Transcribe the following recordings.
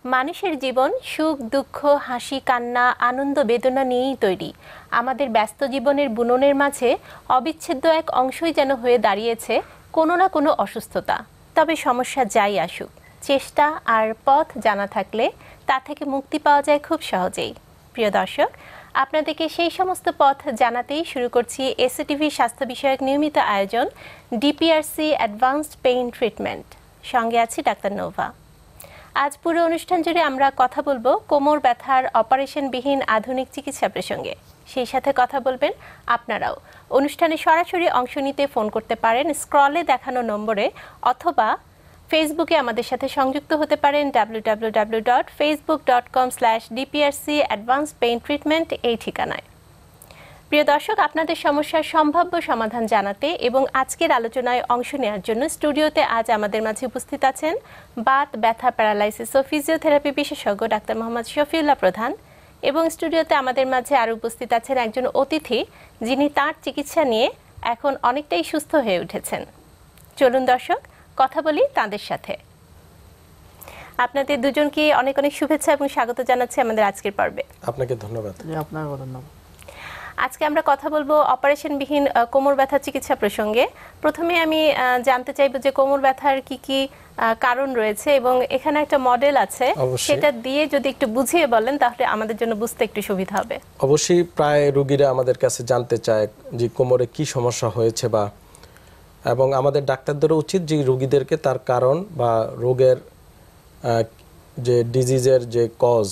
মানুষের জীবন সুখ দুঃখ হাসি কান্না আনন্দ বেদনা নিয়েই তৈরি। আমাদের ব্যস্ত জীবনের বুননের মাঝে অবিচ্ছেদ্য এক অংশই যেন হয়ে দাঁড়িয়েছে কোনো না কোনো অসুস্থতা। তবে সমস্যা যাই আসুক, চেষ্টা আর পথ জানা থাকলে তা থেকে মুক্তি পাওয়া যায় খুব সহজেই। প্রিয় দর্শক, আপনাদেরকে সেই সমস্ত পথ জানাতেই শুরু করছি এসএটিভি স্বাস্থ্য বিষয়ক নিয়মিত আয়োজন ডিপিআরসি অ্যাডভান্সড পেইন ট্রিটমেন্ট। সঙ্গে আছি ডাক্তার নোভা। আজ পুরো অনুষ্ঠান জুড়ে আমরা কথা বলবো কোমর ব্যথার অপারেশনবিহীন আধুনিক চিকিৎসা প্রসঙ্গে। সেই সাথে কথা বলবেন আপনারাও। অনুষ্ঠানে সরাসরি অংশ নিতে ফোন করতে পারেন স্ক্রলে দেখানো নম্বরে, অথবা ফেসবুকে আমাদের সাথে সংযুক্ত হতে পারেন www.facebook.com/dprc advanced pain treatment এই ঠিকানায়। প্রিয় দর্শক, আপনাদের সমস্যার সম্ভাব্য সমাধান জানাতে এবং আজকের আলোচনায় অংশ নেওয়ার জন্য স্টুডিওতে আজ আমাদের মাঝে উপস্থিত আছেন বাত ব্যথা প্যারালাইসিস ও ফিজিওথেরাপি বিশেষজ্ঞ ডাক্তার মোহাম্মদ শফিউল্লাহ প্রধান, এবং স্টুডিওতে আমাদের মাঝে আরও উপস্থিত আছেন একজন অতিথি যিনি তার চিকিৎসা নিয়ে এখন অনেকটাই সুস্থ হয়ে উঠেছেন। চলুন দর্শক, কথা বলি তাঁদের সাথে। আপনাদের দুজনকে অনেক অনেক শুভেচ্ছা এবং স্বাগত জানাচ্ছি আমাদের আজকের পর্বে। আপনাকে ধন্যবাদ। আপনাকে ধন্যবাদ। আজকে আমরা কথা বলবো অপারেশনবিহীন কোমর ব্যথা চিকিৎসা প্রসঙ্গে। প্রথমে আমি জানতে চাইবো যে কোমর ব্যথার কি কি কারণ রয়েছে, এবং এখানে একটা মডেল আছে, সেটা দিয়ে যদি একটু বুঝিয়ে বলেন তাহলে আমাদের জন্য বুঝতে একটু সুবিধা হবে। অবশ্যই প্রায় রোগীরা আমাদের কাছে জানতে চায় যে কোমরে কি সমস্যা হয়েছে, বা এবং আমাদের ডাক্তারদেরও উচিত যে রোগীদেরকে তার কারণ বা রোগের যে ডিজিজের যে কজ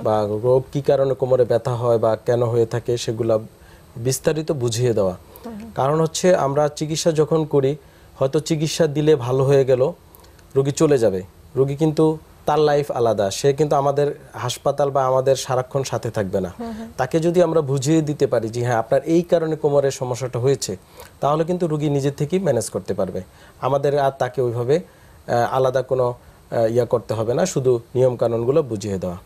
বা রোগ কি কারণে কোমরে ব্যথা হয় বা কেন হয়ে থাকে সেগুলো বিস্তারিত বুঝিয়ে দেওয়া। কারণ হচ্ছে আমরা চিকিৎসা যখন করি, হয়তো চিকিৎসা দিলে ভালো হয়ে গেল, রোগী চলে যাবে, রোগী কিন্তু তার লাইফ আলাদা, সে কিন্তু আমাদের হাসপাতাল বা আমাদের সারাক্ষণ সাথে থাকবে না। তাকে যদি আমরা বুঝিয়ে দিতে পারি যে হ্যাঁ আপনার এই কারণে কোমরের সমস্যাটা হয়েছে, তাহলে কিন্তু রোগী নিজের থেকেই ম্যানেজ করতে পারবে। আমাদের আর তাকে ওইভাবে আলাদা কোনো করতে হবে না, শুধু নিয়ম কানুনগুলো বুঝিয়ে দেওয়া।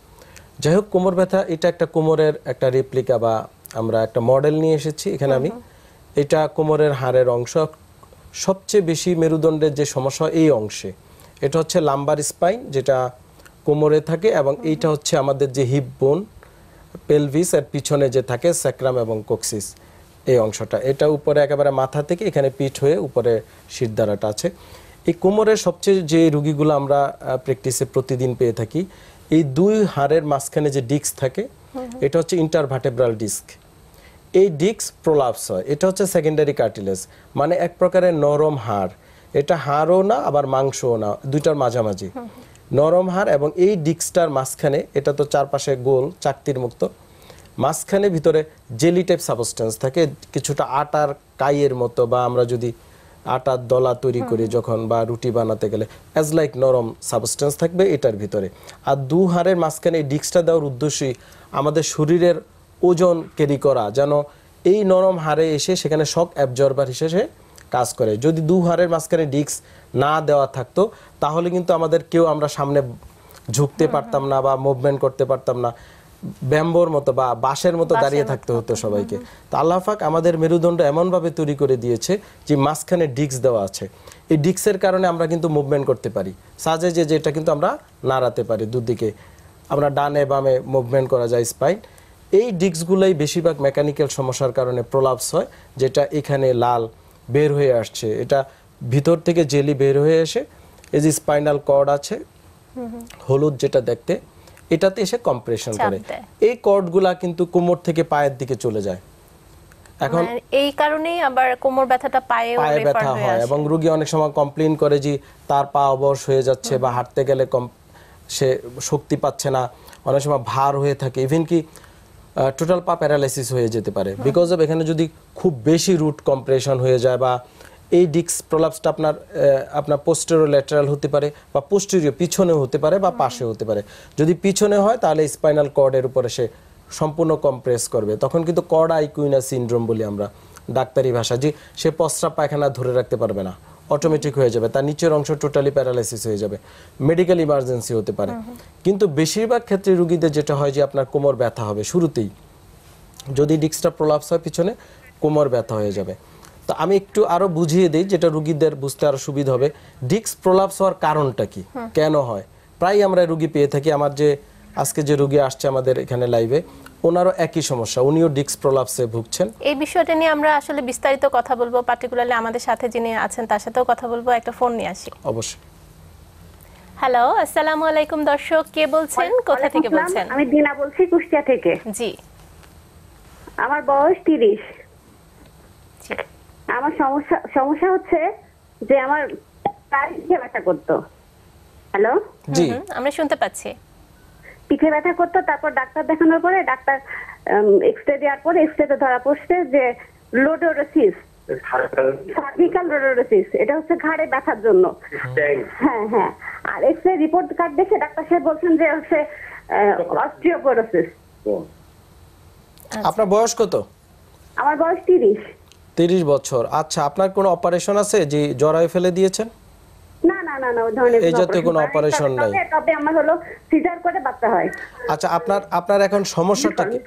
যাই হোক, কোমর ব্যথা এটা একটা কোমরের একটা রেপ্লিকা বা আমরা একটা মডেল নিয়ে এসেছি এখানে আমি। এটা কোমরের হাড়ের অংশ, সবচেয়ে বেশি মেরুদণ্ডের যে সমস্যা এই অংশে। এটা হচ্ছে লাম্বার স্পাইন, যেটা কোমরে থাকে, এবং এইটা হচ্ছে আমাদের যে হিপ বোন, পেলভিস এর পিছনে যে থাকে স্যাক্রাম এবং কক্সিস এই অংশটা। এটা উপরে একেবারে মাথা থেকে এখানে পিঠ হয়ে উপরে শিরদাঁড়াটা আছে। এই কোমরের সবচেয়ে যে রোগীগুলো আমরা প্র্যাকটিসে প্রতিদিন পেয়ে থাকি, এই দুই হাড়ের মাঝখানে যে ডিস্ক থাকে, এটা হচ্ছে ইন্টারভার্টেব্রাল ডিস্ক। এই ডিস্ক প্রোলাপস হয়, এটা হচ্ছে সেকেন্ডারি কার্টিলেজ, মানে এক প্রকারের নরম হাড়। এটা হাড়ও না আবার মাংসও না, দুইটার মাঝামাঝি নরম হাড়। এবং এই ডিস্কটার মাঝখানে, এটা তো চারপাশে গোল চাকতির মুক্ত, মাঝখানে ভিতরে জেলি টাইপ সাবস্টেন্স থাকে, কিছুটা আটার কাইয়ের মতো, বা আমরা যদি আটার দলা তৈরি করি যখন বা রুটি বানাতে গেলে অ্যাজ লাইক নরম সাবস্টেন্স থাকবে এটার ভিতরে। আর দু হাড়ের মাঝখানে এই ডিস্কটা দেওয়ার উদ্দেশ্যই আমাদের শরীরের ওজন ক্যারি করা, যেন এই নরম হাড়ে এসে সেখানে শক অ্যাবজর্বার হিসেবে কাজ করে। যদি দু হাড়ের মাঝখানে ডিস্ক না দেওয়া থাকতো, তাহলে কিন্তু আমাদের কেউ আমরা সামনে ঝুঁকতে পারতাম না বা মুভমেন্ট করতে পারতাম না, ব্যাম্বোর মতো বা বাঁশের মতো দাঁড়িয়ে থাকতে হতো সবাইকে। তো আল্লাহ পাক আমাদের মেরুদণ্ড এমনভাবে তৈরি করে দিয়েছে যে মাঝখানে ডিস্ক দেওয়া আছে। এই ডিস্কের কারণে আমরা কিন্তু মুভমেন্ট করতে পারি, সাজে যে যেটা কিন্তু আমরা নাড়াতে পারি, দুদিকে আমরা ডানে বামে মুভমেন্ট করা যায় স্পাইন। এই ডিস্কগুলোই বেশিরভাগ মেকানিক্যাল সমস্যার কারণে প্রলাপস হয়, যেটা এখানে লাল বের হয়ে আসছে, এটা ভিতর থেকে জেলি বের হয়ে এসে এই যে স্পাইনাল কর্ড আছে হলুদ যেটা দেখতে, এটাতে এসে কম্প্রেশন করে। এই কর্ডগুলা কিন্তু কোমর থেকে পায়ের দিকে চলে যায়। এখন এই কারণেই আবার কোমর ব্যথাটা পায়ে ব্যথা হয়, এবং রোগী অনেক সময় কমপ্লেইন করে যে তার পা অবশ হয়ে যাচ্ছে, বা হাঁটতে গেলে সে শক্তি পাচ্ছে না, অনেক সময় ভার হয়ে থাকে, ইভেন কি টোটাল পা প্যারালাইসিস হয়ে যেতে পারে। বিকজ অফ এখানে যদি খুব বেশি রুট কম্প্রেশন হয়ে যায়, বা এই ডিস্ক প্রলাপসটা আপনার পোস্টেরিয়র ল্যাটারাল হতে পারে, বা পোস্টেরিয়র পিছনে হতে পারে, বা পাশে হতে পারে। যদি পিছনে হয় তাহলে স্পাইনাল কর্ডের উপরে সে সম্পূর্ণ কম্প্রেস করবে, তখন কিন্তু কর্ড আইকুইনা সিনড্রোম বলি আমরা ডাক্তারি ভাষা, যে সে প্রস্রাব পায়খানা ধরে রাখতে পারবে না, অটোমেটিক হয়ে যাবে, তার নিচের অংশ টোটালি প্যারালাইসিস হয়ে যাবে, মেডিকেল ইমার্জেন্সি হতে পারে। কিন্তু বেশিরভাগ ক্ষেত্রে রোগীদের যেটা হয় যে আপনার কোমর ব্যথা হবে শুরুতেই, যদি ডিস্কটা প্রলাপস হয় পিছনে, কোমর ব্যথা হয়ে যাবে। তো আমি একটু আরো বুঝিয়ে দিই, যেটা রোগীদের বুঝতে আরো সুবিধা হবে। ডিস্ক প্রলাপস হওয়ার কারণটা কি, কেন হয়, প্রায় আমরা রুগী পেয়ে থাকি। আমার যে আজকে যে রুগী আসছে আমাদের এখানে লাইভে, ওনারও একই সমস্যা, উনিও ডিস্ক প্রলাপসে ভুগছেন। এই বিষয়টা নিয়ে আমরা আসলে বিস্তারিত কথা বলবো, পার্টিকুলারলি আমাদের সাথে যিনি আছেন তার সাথেও কথা বলবো। একটা ফোন নিয়ে আসি। অবশ্যই। হ্যালো, আসসালামু আলাইকুম দর্শক, কে বলছেন, কোথা থেকে বলছেন? আমি দিনা বলছি কুষ্টিয়া থেকে। জি আমার বয়স 30। জি। আমার সমস্যা হচ্ছে যে আমার পিঠে ব্যথা করতো। হ্যালো, জি আমরা শুনতে পাচ্ছি। পিঠে ব্যথা করতো, তারপর ডাক্তার দেখানোর পরে ডাক্তার এক্সরে দেওয়ার পরে এক্সরেতে ধরা পড়ছে যে লোডোরোসিস, সার্ভিক্যাল লোডোরোসিস। এটা হচ্ছে ঘাড়ে ব্যথার জন্য। হ্যাঁ হ্যাঁ। আর এক্সরে রিপোর্ট কার্ড দেখে ডাক্তার সাহেব বলছেন যে হচ্ছে অস্টিওপোরোসিস। আপনার বয়স কত? আমার বয়স 30। 30 বছর। আচ্ছা, আপনার কোনো অপারেশন আছে যে জরায়ু ফেলে দিয়েছেন? না না না না, ওই ধরনের এই জাতীয় কোনো অপারেশন নাই। তবে আমার হলো সিজার করে বাচ্চা হয়। আচ্ছা, আপনার এখন সমস্যাটা কি?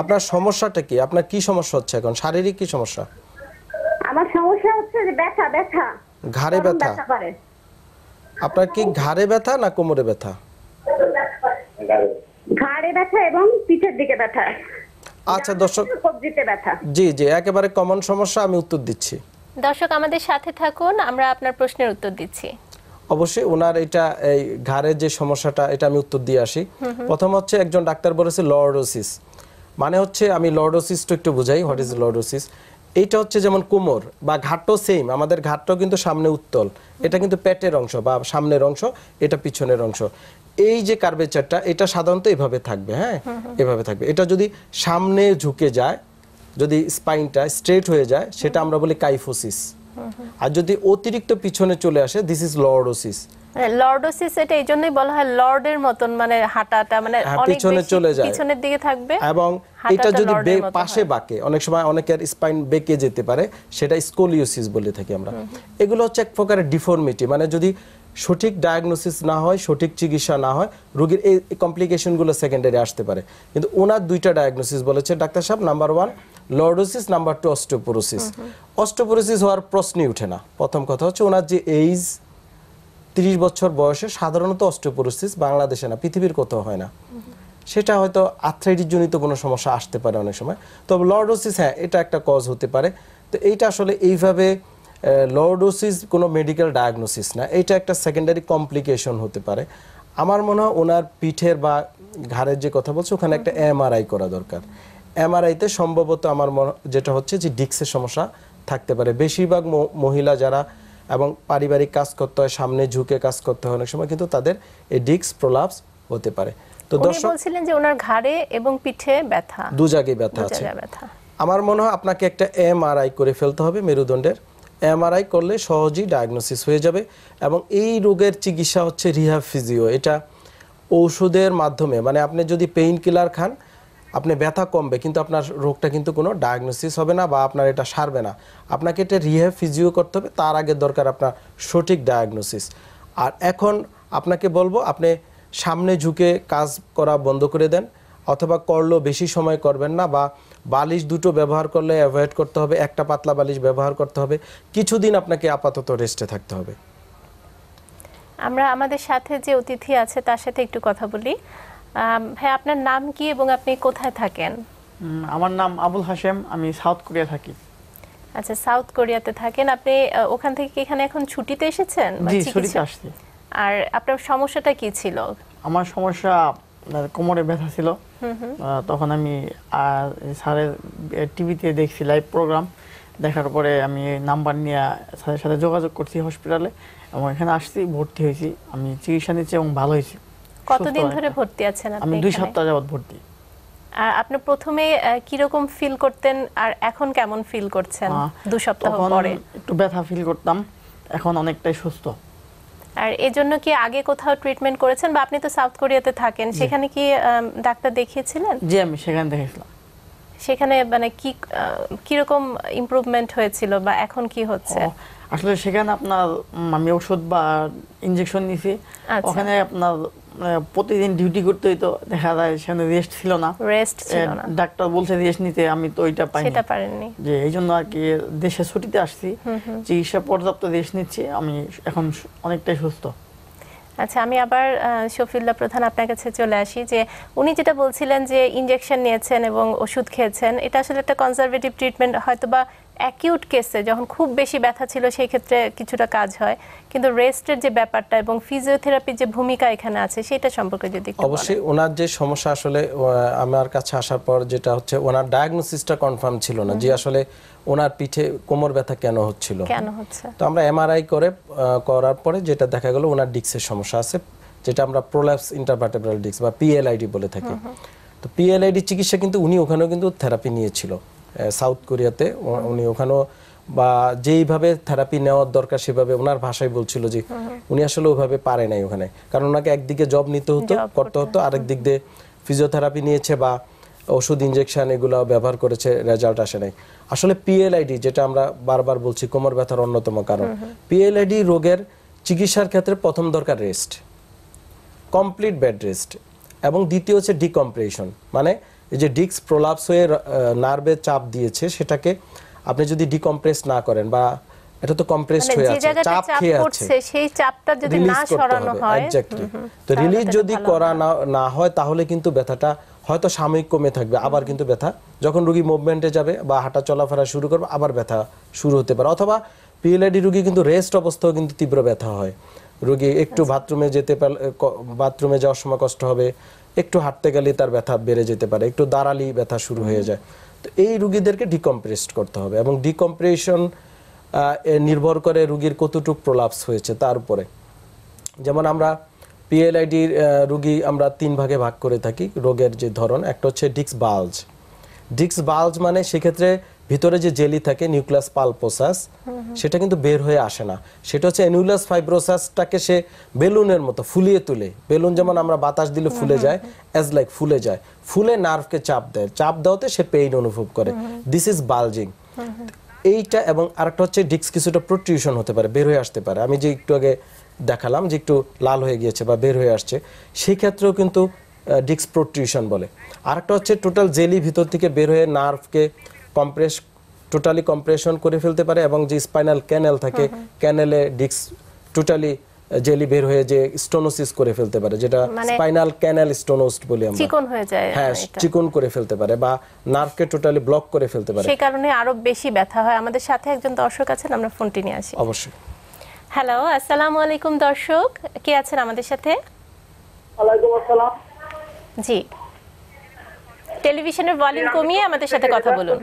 আপনার সমস্যাটা কি? আপনার কি সমস্যা হচ্ছে এখন? শারীরিক কি সমস্যা? আমার সমস্যা হচ্ছে যে ব্যথা ঘাড়ে ব্যথা। করে। আপনার কি ঘাড়ে ব্যথা না কোমরে ব্যথা? ঘাড়ে ব্যথা এবং পিঠের দিকে ব্যথা। আচ্ছা দর্শক, কবজিতে ব্যথা। জি জি, একেবারে কমন সমস্যা, আমি উত্তর দিচ্ছি। দর্শক আমাদের সাথে থাকুন, আমরা আপনার প্রশ্নের উত্তর দিচ্ছি। অবশ্যই ওনার এটা এই ঘাড়ের যে সমস্যাটা, এটা আমি উত্তর দিয়ে আসি। প্রথম হচ্ছে একজন ডাক্তার বলেছে লর্ডোসিস, মানে হচ্ছে, আমি লর্ডোসিসটা একটু বুঝাই। What is lordosis? এইটা হচ্ছে যেমন কোমর বা ঘাটও সেম, আমাদের ঘাটটাও কিন্তু সামনে উত্তল, এটা কিন্তু পেটের অংশ বা সামনের অংশ, এটা পিছনের অংশ। এই যে কার্ভেচারটা, এটা সাধারণত এভাবে থাকবে। হ্যাঁ, এভাবে থাকবে। এটা যদি সামনে ঝুঁকে যায়, যদি স্পাইনটা স্ট্রেট হয়ে যায়, সেটা আমরা বলি কাইফোসিস। আর যদি অতিরিক্ত পিছনে চলে আসে, দিস ইজ লর্ডোসিস। লর্ডোসিস এটা এই জন্যই বলা হয় লর্ডের মতন, মানে হাঁটাটা মানে অনেক পিছনে বেশি চলে যায়, পিছনের দিকে থাকবে এবং হাঁটাটা এটা যদি লর্ডের মতো পাশে হয়। বাঁকে, অনেক সময় অনেকের স্পাইন বেঁকে যেতে পারে, সেটা স্কোলিওসিস বলে থাকি আমরা। এগুলো হচ্ছে এক প্রকারের ডিফর্মিটি, মানে যদি সঠিক ডায়াগনোসিস না হয়, সঠিক চিকিৎসা না হয়, রোগীর এই কমপ্লিকেশনগুলো সেকেন্ডারি আসতে পারে। কিন্তু ওনার দুইটা ডায়াগনোসিস বলেছে ডাক্তার সাহেব, number 1 lordosis, number 2 osteoporosis. Osteoporosis হওয়ার প্রশ্নই ওঠে না। প্রথম কথা হচ্ছে ওনার যে এইজ 30 বছর বয়সে সাধারণত অস্টিওপোরোসিস বাংলাদেশে না, পৃথিবীর কোথাও হয় না। সেটা হয়তো আর্থ্রাইটিস জনিত কোনো সমস্যা আসতে পারে অনেক সময়। তবে লর্ডোসিস, হ্যাঁ, এটা একটা কজ হতে পারে। তো এইটা আসলে এইভাবে লর্ডোসিস কোনো মেডিকেল ডায়াগনোসিস না, এটা একটা সেকেন্ডারি কমপ্লিকেশন হতে পারে। আমার মনে হয় ওনার পিঠের বা ঘাড়ের যে কথা বলছে, ওখানে একটা এমআরআই করা দরকার। এমআরআইতে সম্ভবত আমার যেটা হচ্ছে যে ডিস্কের সমস্যা থাকতে পারে। বেশিরভাগ মহিলা যারা এবং পারিবারিক কাজ করতে হয়, সামনে ঝুঁকে কাজ করতে হয় অনেক সময়, কিন্তু তাদের এই ডিস্ক প্রলাপস হতে পারে। তো উনি দর্শক বলছিলেন যে ওনার ঘাড়ে এবং পিঠে ব্যথা, দু জায়গায় ব্যথা আছে। আমার মনে হয় আপনাকে একটা এমআরআই করে ফেলতে হবে মেরুদণ্ডের। এমআরআই করলে সহজেই ডায়াগনোসিস হয়ে যাবে। এবং এই রোগের চিকিৎসা হচ্ছে রিহ্যাব ফিজিও। এটা ঔষধের মাধ্যমে, মানে আপনি যদি পেইন কিলার খান, আপনি ব্যথা কমবে, কিন্তু আপনার রোগটা কিন্তু কোনো ডায়াগনোসিস হবে না বা আপনার এটা সারবে না। আপনাকে এটা রিহ্যাব ফিজিও করতে হবে, তার আগে দরকার আপনার সঠিক ডায়াগনোসিস। আর এখন আপনাকে বলবো, আপনি সামনে ঝুঁকে কাজ করা বন্ধ করে দেন, অথবা করলেও বেশি সময় করবেন না, বা বালিশ দুটো ব্যবহার করলে অ্যাভয়েড করতে হবে, একটা পাতলা বালিশ ব্যবহার করতে হবে। কিছুদিন আপনাকে আপাতত রেস্টে থাকতে হবে। আমরা আমাদের সাথে যে অতিথি আছে তার সাথে একটু কথা বলি। ভাই, আপনার নাম কি এবং আপনি কোথায় থাকেন? আমার নাম আবুল হাশেম, আমি সাউথ কোরিয়া থাকি। আচ্ছা, সাউথ কোরিয়াতে থাকেন আপনি। ওখান থেকে কি এখানে এখন ছুটিতে এসেছেন? জি, ছুটিতে আসছি। আর আপনার সমস্যাটা কি ছিল? আমার সমস্যা কোমরে ব্যথা ছিল। তখন আমি স্যারের টিভিতে দেখছি লাইভ প্রোগ্রাম, দেখার পরে আমি নাম্বার নিয়ে স্যারের সাথে যোগাযোগ করছি হসপিটালে, এবং এখানে আসছি, ভর্তি হয়েছি। আমি চিকিৎসা নিচ্ছি এবং ভালো হয়েছি। কতদিন ধরে ভর্তি আছেন আপনি? আমি 2 সপ্তাহ যাবত ভর্তি। আর আপনি প্রথমে কিরকম ফিল করতেন আর এখন কেমন ফিল করছেন 2 সপ্তাহ পরে? একটু ব্যথা ফিল করতাম, এখন অনেকটাই সুস্থ। আর এজন্য কি আগে কোথাও ট্রিটমেন্ট করেছেন, বা আপনি তো সাউথ কোরিয়াতে থাকেন, সেখানে কি ডাক্তার দেখিয়েছিলেন? জি, আমি সেখানে দেখেছিলাম। সেখানে মানে কি কিরকম ইমপ্রুভমেন্ট হয়েছিল, বা এখন কি হচ্ছে? আসলে সেখানে আপনার আমি ওষুধ বা ইনজেকশন নিছি। ওখানে আপনার প্রতিদিন ডিউটি করতে হইতো, দেখা যায় সেখানে রেস্ট ছিল না। ডাক্তার বলছে রেস্ট নিতে, আমি তো ওইটা পাইনি, যে এই জন্য আর কি দেশে ছুটিতে আসছি। চিকিৎসা পর্যাপ্ত রেস্ট নিচ্ছি, আমি এখন অনেকটাই সুস্থ। আচ্ছা, আমি আবার শফিউল্লাহ প্রধান আপনার কাছে চলে আসি, যে উনি যেটা বলছিলেন যে ইনজেকশন নিয়েছেন এবং ওষুধ খেয়েছেন, এটা আসলে একটা কনজারভেটিভ ট্রিটমেন্ট, হয়তোবা অ্যাকিউট কেসে যখন খুব বেশি ব্যথা ছিল সেই ক্ষেত্রে কিছুটা কাজ হয়, কিন্তু রেস্টের যে ব্যাপারটা এবং ফিজিওথেরাপির যে ভূমিকা এখানে আছে সেটা সম্পর্কে যদি একটু বলেন। অবশ্যই ওনার যে সমস্যা আসলে আমার কাছে আসার পর যেটা হচ্ছে ওনার ডায়াগনোসিসটা কনফার্ম ছিল না যে আসলে ওনার পিঠে কোমর ব্যথা কেন হচ্ছে। তো আমরা এমআরআই করার পরে যেটা দেখা গেল ওনার ডিস্কের সমস্যা আছে, যেটা আমরা প্রোল্যাপস ইন্টারভার্টেব্রাল ডিস্ক বা পিএলআইডি বলে থাকি। তো পিএলআইডি চিকিৎসা কিন্তু উনি ওখানেও কিন্তু থেরাপি নিয়েছিল সাউথ কোরিয়াতে, উনি ওখানেও বা যেইভাবে থেরাপি নেওয়ার দরকার সেভাবে ওনার ভাষায় বলছিল যে উনি আসলে ওইভাবে পারে নাই ওখানে, কারণ ওনাকে একদিকে জব নিতে হতো, করতে হতো, আরেক দিক দিয়ে ফিজিওথেরাপি নিয়েছে বা ওষুধ ইনজেকশন এগুলো ব্যবহার করেছে, রেজাল্ট আসে নাই। আসলে পিএলআইডি যেটা আমরা বারবার বলছি কোমর ব্যথার অন্যতম কারণ, পিএলআইডি রোগের চিকিৎসার ক্ষেত্রে প্রথম দরকার রেস্ট, কমপ্লিট বেড রেস্ট, এবং দ্বিতীয় হচ্ছে ডিকম্প্রেশন, মানে এই যে ডিস্ক প্রোলাপস হয়ে নার্ভে চাপ দিয়েছে সেটাকে আপনি যদি ডিকম্প্রেস না করেন বা এটা তো কমপ্রেসড হয়ে আছে, চাপ খেয়ে আছে, সেই চাপটা যদি না সরানো হয়, এক্স্যাক্টলি, তো রিলিজ যদি করা না হয় তাহলে কিন্তু ব্যথাটা হয়তো সাময়িক কমে থাকবে, আবার কিন্তু ব্যথা যখন রোগী মুভমেন্টে যাবে বা হাঁটা চলাফেরা শুরু করবে আবার ব্যথা শুরু হতে পারে। অথবা পিএলআইডি রোগী কিন্তু রেস্ট অবস্থাও কিন্তু তীব্র ব্যথা হয়, রোগী একটু বাথরুমে যাওয়ার সময় কষ্ট হবে, একটু হাঁটতে গেলে তার ব্যথা বেড়ে যেতে পারে, একটু দাঁড়ালি ব্যথা শুরু হয়ে যায়। তো এই রোগীদেরকে ডিকম্প্রেসড করতে হবে, এবং ডিকম্প্রেশন নির্ভর করে রোগীর কতটুকু প্রলাপস হয়েছে তার উপরে। যেমন আমরা পিএলআইডির রোগী আমরা 3 ভাগে ভাগ করে থাকি রোগের যে ধরন, একটা হচ্ছে ডিস্ক বাল্জ। ডিস্ক বাল্জ মানে সেক্ষেত্রে ভিতরে যে জেলি থাকে নিউক্লিয়াস পালপোসাস, সেটা কিন্তু বের হয়ে আসে না, সেটা হচ্ছে অ্যানুলাস ফাইব্রোসাসটাকে সে বেলুনের মতো ফুলিয়ে তুলে, বেলুন যেমন আমরা বাতাস দিলে ফুলে যায়, অ্যাজ লাইক ফুলে যায়, ফুলে নার্ভকে চাপ দেয়, চাপ দেওয়াতে সে পেইন অনুভব করে, দিস ইজ বালজিং। এইটা, এবং আরেকটা হচ্ছে ডিস্ক কিছুটা প্রোট্রুশন হতে পারে, বের হয়ে আসতে পারে, আমি যে একটু আগে দেখালাম যে একটু লাল হয়ে গিয়েছে বা বের হয়ে আসছে, সেই ক্ষেত্রেও কিন্তু ডিস্ক প্রোট্রুশন বলে। আরেকটা হচ্ছে টোটাল জেলি ভিতর থেকে বের হয়ে নার্ভকে টোটালি কম্প্রেশন করে ফেলতে পারে, এবং যে স্পাইনাল ক্যানেল থাকে ক্যানেলে ডিস্ক টোটালি জেলি বের হয়ে যে স্টোনোসিস করে ফেলতে পারে, যেটা স্পাইনাল ক্যানেল স্টোনোসিস বলি আমরা, চিকন হয়ে যায়, হ্যাঁ চিকন করে ফেলতে পারে বা নার্ভকে টোটালি ব্লক করে ফেলতে পারে, সেই কারণে আরো বেশি ব্যথা হয়। আমাদের সাথে একজন দর্শক আছেন, আমরা ফোনটি নিয়ে আসি। অবশ্যই। হ্যালো, আসসালামু আলাইকুম দর্শক, কে আছেন আমাদের সাথে? ওয়ালাইকুম আসসালাম। জি, টেলিভিশনের ভলিউম কমিয়ে আমাদের সাথে কথা বলুন।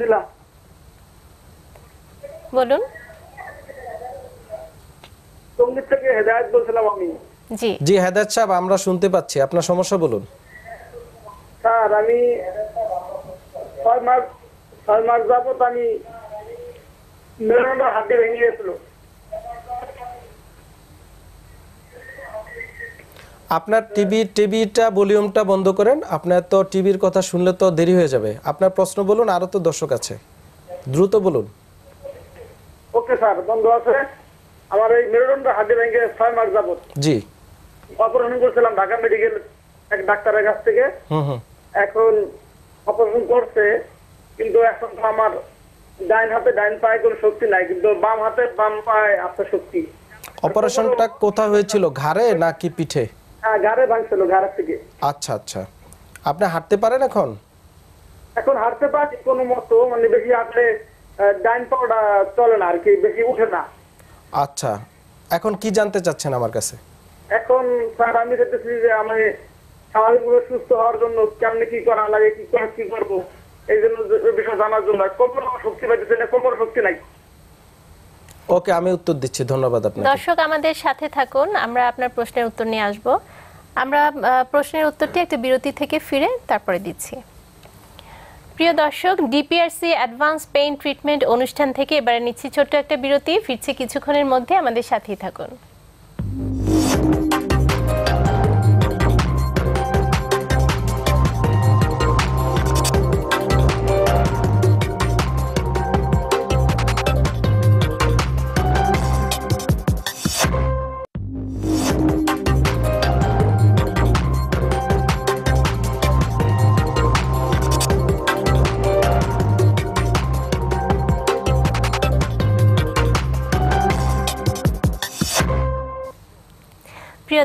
বলুন। সঙ্গীত থেকে হেদায়েত বলছিলাম আমি। জি জি হেদায়েত সাহেব, আমরা শুনতে পাচ্ছি, আপনার সমস্যা বলুন। স্যার, আমি 6 মাস যাবত আমি মেরুদণ্ডের হাড্ডি ভেঙে গেছিল। আপনার টিভিটা ভলিউমটা বন্ধ করেন, আপনার তো টিভির কথা শুনলে তো দেরি হয়ে যাবে। আপনার প্রশ্ন বলুন, আরো তো দর্শক আছে, দ্রুত বলুন। ওকে স্যার, বন্ধ আছে। আমার এই মেরুদণ্ডের হাড্ডি ভেঙে 6 মাস যাবত। জি। অপারেশন করছিলাম ঢাকা মেডিকেল এক ডাক্তারের কাছ থেকে। এখন অপারেশন করছে, কিন্তু এখন তো আমার ডাইন হাতে ডাইন পায়ে কোনো শক্তি নাই, কিন্তু বাম হাতে বাম পায়ে আছে শক্তি। অপারেশনটা কোথায় হয়েছিল, ঘাড়ে নাকি পিঠে? হ্যাঁ, ঘাড়ে ভাঙছিল, ঘাড়ের থেকে। আচ্ছা আচ্ছা, আপনি হাঁটতে পারেন এখন? এখন হাঁটতে পারি কোনো মতো, মানে বেশি হাঁটলে ডাইন পাটা চলে না আর কি, বেশি উঠে না। আচ্ছা, এখন কি জানতে চাচ্ছেন আমার কাছে? এখন স্যার আমি দেখতেছি যে আমি স্বাভাবিকভাবে সুস্থ হওয়ার জন্য কেমনে কি করা লাগে, কি করবো, এই জন্য বিষয় জানার জন্য। কোমর শক্তি পাইতেছে না, কোমর শক্তি নাই। ওকে, আমি উত্তর দিচ্ছি, ধন্যবাদ আপনাকে। দর্শক আমাদের সাথে থাকুন, আমরা আপনার প্রশ্নের উত্তর নিয়ে আসব। আমরা প্রশ্নের উত্তরটি একটা বিরতি থেকে ফিরে তারপরে দিচ্ছি। প্রিয় দর্শক, ডিপিআরসি অ্যাডভান্স পেইন ট্রিটমেন্ট অনুষ্ঠান থেকে এবারে নিচ্ছি ছোট্ট একটা বিরতি, ফিরছি কিছুক্ষণের মধ্যে, আমাদের সাথেই থাকুন।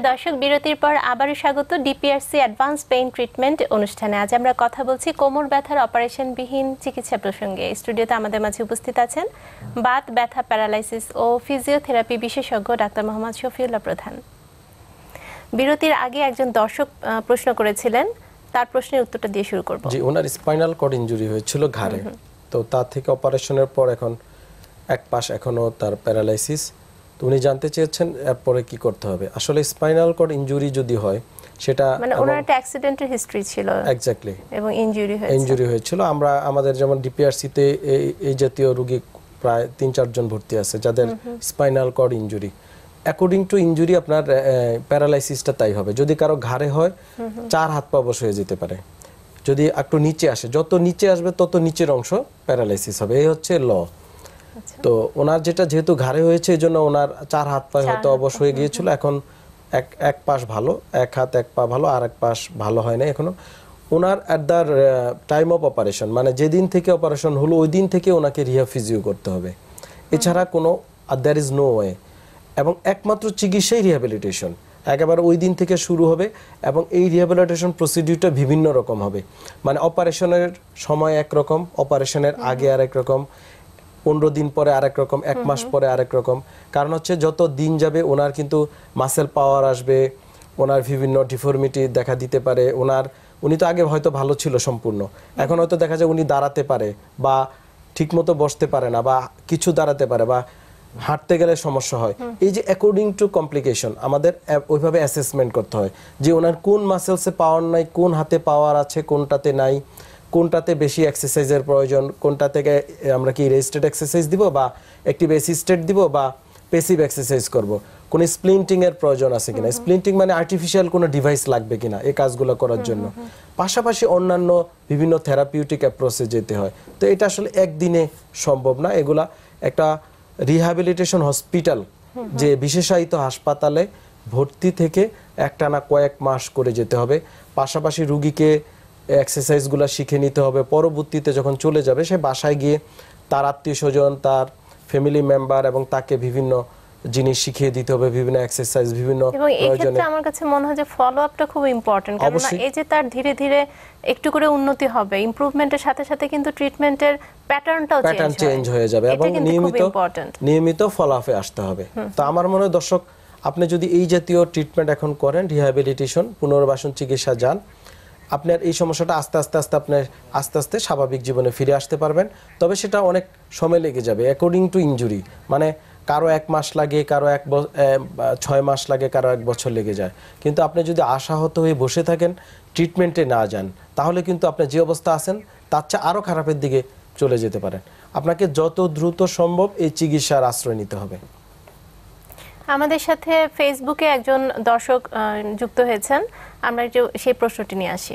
প্রিয় দর্শক, বিরতির পর আবারও স্বাগত ডিপিআরসি অ্যাডভান্স পেইন ট্রিটমেন্ট অনুষ্ঠানে। আজ আমরা কথা বলছি কোমর ব্যথার অপারেশনবিহীন চিকিৎসা প্রসঙ্গে। স্টুডিওতে আমাদের মাঝে উপস্থিত আছেন বাত ব্যথা, প্যারালাইসিস ও ফিজিওথেরাপি বিশেষজ্ঞ ডাক্তার মোহাম্মদ শফিউল্লাহ প্রধান। বিরতির আগে একজন দর্শক প্রশ্ন করেছিলেন, তার প্রশ্নের উত্তরটা দিয়ে শুরু করব। জি, ওনার স্পাইনাল কর্ড ইনজুরি হয়েছিল ঘাড়ে, তো তার থেকে অপারেশনের পর এখন এক পাশ এখনো তার প্যারালাইসিস। তো উনি জানতে চেয়েছেন এরপরে কি করতে হবে। আসলে স্পাইনাল কর্ড ইনজুরি যদি হয় সেটা মানে ওনার একটা অ্যাক্সিডেন্টের হিস্ট্রি ছিল এক্স্যাক্টলি এবং ইনজুরি হয়েছিল। আমরা আমাদের যেমন ডিপিআরসিতে এই জাতীয় রোগী প্রায় 3-4 জন ভর্তি আছে যাদের spinal cord injury. According to injury আপনার প্যারালাইসিসটা তাই হবে। যদি কারো ঘাড়ে হয় 4 হাত পা অবশ হয়ে যেতে পারে। যদি একটু নিচে আসে, যত নিচে আসবে তত নিচের অংশ প্যারালাইসিস হবে, এই হচ্ছে ল। তো ওনার যেহেতু ঘাড়ে হয়েছে এই জন্য ওনার 4 হাত পা হয়তো অবশ হয়ে গিয়েছিল। এখন এক পাশ ভালো, এক হাত এক পা ভালো, আর এক পাশ ভালো হয় না এখনো। ওনার at the time of operation, মানে যেদিন থেকে অপারেশন হলো ওই দিন থেকে ওনাকে রিহ্যাব ফিজিও করতে হবে, এছাড়া কোনো দ্যার ইজ নো ওয়ে। এবং একমাত্র চিকিৎসাই রিহ্যাবিলিটেশন, একেবারে ওই দিন থেকে শুরু হবে। এবং এই রিহ্যাবিলিটেশন প্রসিডিউরটা বিভিন্ন রকম হবে, মানে অপারেশনের সময় একরকম, অপারেশনের আগে আরেক রকম, 15 দিন পরে আরেক রকম, 1 মাস পরে আরেক রকম। কারণ হচ্ছে যত দিন যাবে ওনার কিন্তু মাসেল পাওয়ার আসবে, ওনার বিভিন্ন ডিফর্মিটি দেখা দিতে পারে। উনি তো আগে হয়তো ভালো ছিল সম্পূর্ণ, এখন হয়তো দেখা যায় উনি দাঁড়াতে পারে বা ঠিকমতো বসতে পারে না, বা কিছু দাঁড়াতে পারে, বা হাঁটতে গেলে সমস্যা হয়। এই যে অ্যাকর্ডিং টু কমপ্লিকেশন আমাদের ওইভাবে অ্যাসেসমেন্ট করতে হয় যে ওনার কোন মাসেলসে পাওয়ার নাই, কোন হাতে পাওয়ার আছে, কোনটাতে নাই, কোনটাতে বেশি এক্সারসাইজের প্রয়োজন, কোনটা থেকে আমরা কি রেজিস্টেড এক্সারসাইজ দিব বা অ্যাক্টিভ অ্যাসিস্টেড দিব বা প্যাসিভ এক্সারসাইজ করব, কোন স্প্লিন্টিং এর প্রয়োজন আছে কিনা, স্প্লিন্টিং মানে আর্টিফিশিয়াল কোনো ডিভাইস লাগবে কিনা এই কাজগুলো করার জন্য। পাশাপাশি অন্যান্য বিভিন্ন থেরাপিউটিক অ্যাপ্রোচে যেতে হয়। তো এটা আসলে একদিনে সম্ভব না, এগুলা একটা রিহ্যাবিলিটেশন হসপিটাল, যে বিশেষায়িত হাসপাতালে ভর্তি থেকে একটানা কয়েক মাস করে যেতে হবে। পাশাপাশি রুগীকে এক্সারসাইজগুলো শিখে নিতে হবে। পরবর্তীতে যখন চলে যাবে সে বাসায় গিয়ে তার আত্মীয় স্বজন, তার ফ্যামিলি মেম্বার এবং তাকে বিভিন্ন জিনিস শিখিয়ে দিতে হবে, বিভিন্ন এক্সারসাইজ, বিভিন্ন এবং এই ক্ষেত্রে আমার কাছে মনে হয় যে ফলো আপটা খুব ইম্পর্টেন্ট। কারণ এই যে তার ধীরে ধীরে একটু করে উন্নতি হবে, ইমপ্রুভমেন্টের সাথে সাথে কিন্তু ট্রিটমেন্টের প্যাটার্নটাও চেঞ্জ হয়ে যাবে এবং নিয়মিত ফলো আপে আসতে হবে। তো আমার মনে হয় দর্শক, আপনি যদি এই জাতীয় ট্রিটমেন্ট এখন করেন, রিহ্যাবিলিটেশন, পুনর্বাসন চিকিৎসা যান, আপনার এই সমস্যাটা আস্তে আস্তে স্বাভাবিক জীবনে ফিরে আসতে পারবেন। তবে সেটা অনেক সময় লেগে যাবে অ্যাকর্ডিং টু ইনজুরি, মানে কারো 1 মাস লাগে, কারো 6 মাস লাগে, কারো 1 বছর লেগে যায়। কিন্তু আপনি যদি আশাহত হয়ে বসে থাকেন, ট্রিটমেন্টে না যান, তাহলে কিন্তু আপনি যে অবস্থা আছেন তার চেয়ে আরও খারাপের দিকে চলে যেতে পারেন। আপনাকে যত দ্রুত সম্ভব এই চিকিৎসার আশ্রয় নিতে হবে। আমাদের সাথে ফেসবুকে একজন দর্শক যুক্ত হয়েছেন, আমরা সেই প্রশ্নটি নিয়ে আসি।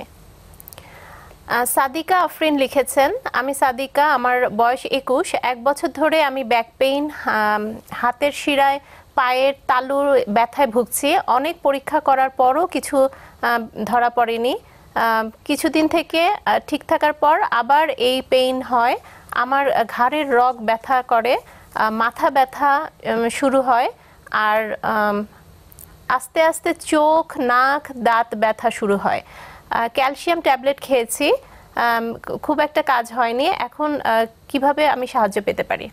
সাদিকা আফরিন লিখেছেন, আমি সাদিকা, আমার বয়স 21, 1 বছর ধরে আমি ব্যাক পেইন, হাতের শিরায়, পায়ের তালুর ব্যথায় ভুগছি। অনেক পরীক্ষা করার পরও কিছু ধরা পড়েনি। কিছুদিন থেকে ঠিক থাকার পর আবার এই পেইন হয়। আমার ঘাড়ের রগ ব্যথা করে, মাথা ব্যথা শুরু হয়, আর আস্তে আস্তে চোখ, নাক, দাঁত ব্যথা শুরু হয়। ক্যালসিয়াম ট্যাবলেট খেয়েছি, খুব একটা কাজ হয়নি। এখন কিভাবে আমি সাহায্য পেতে পারি?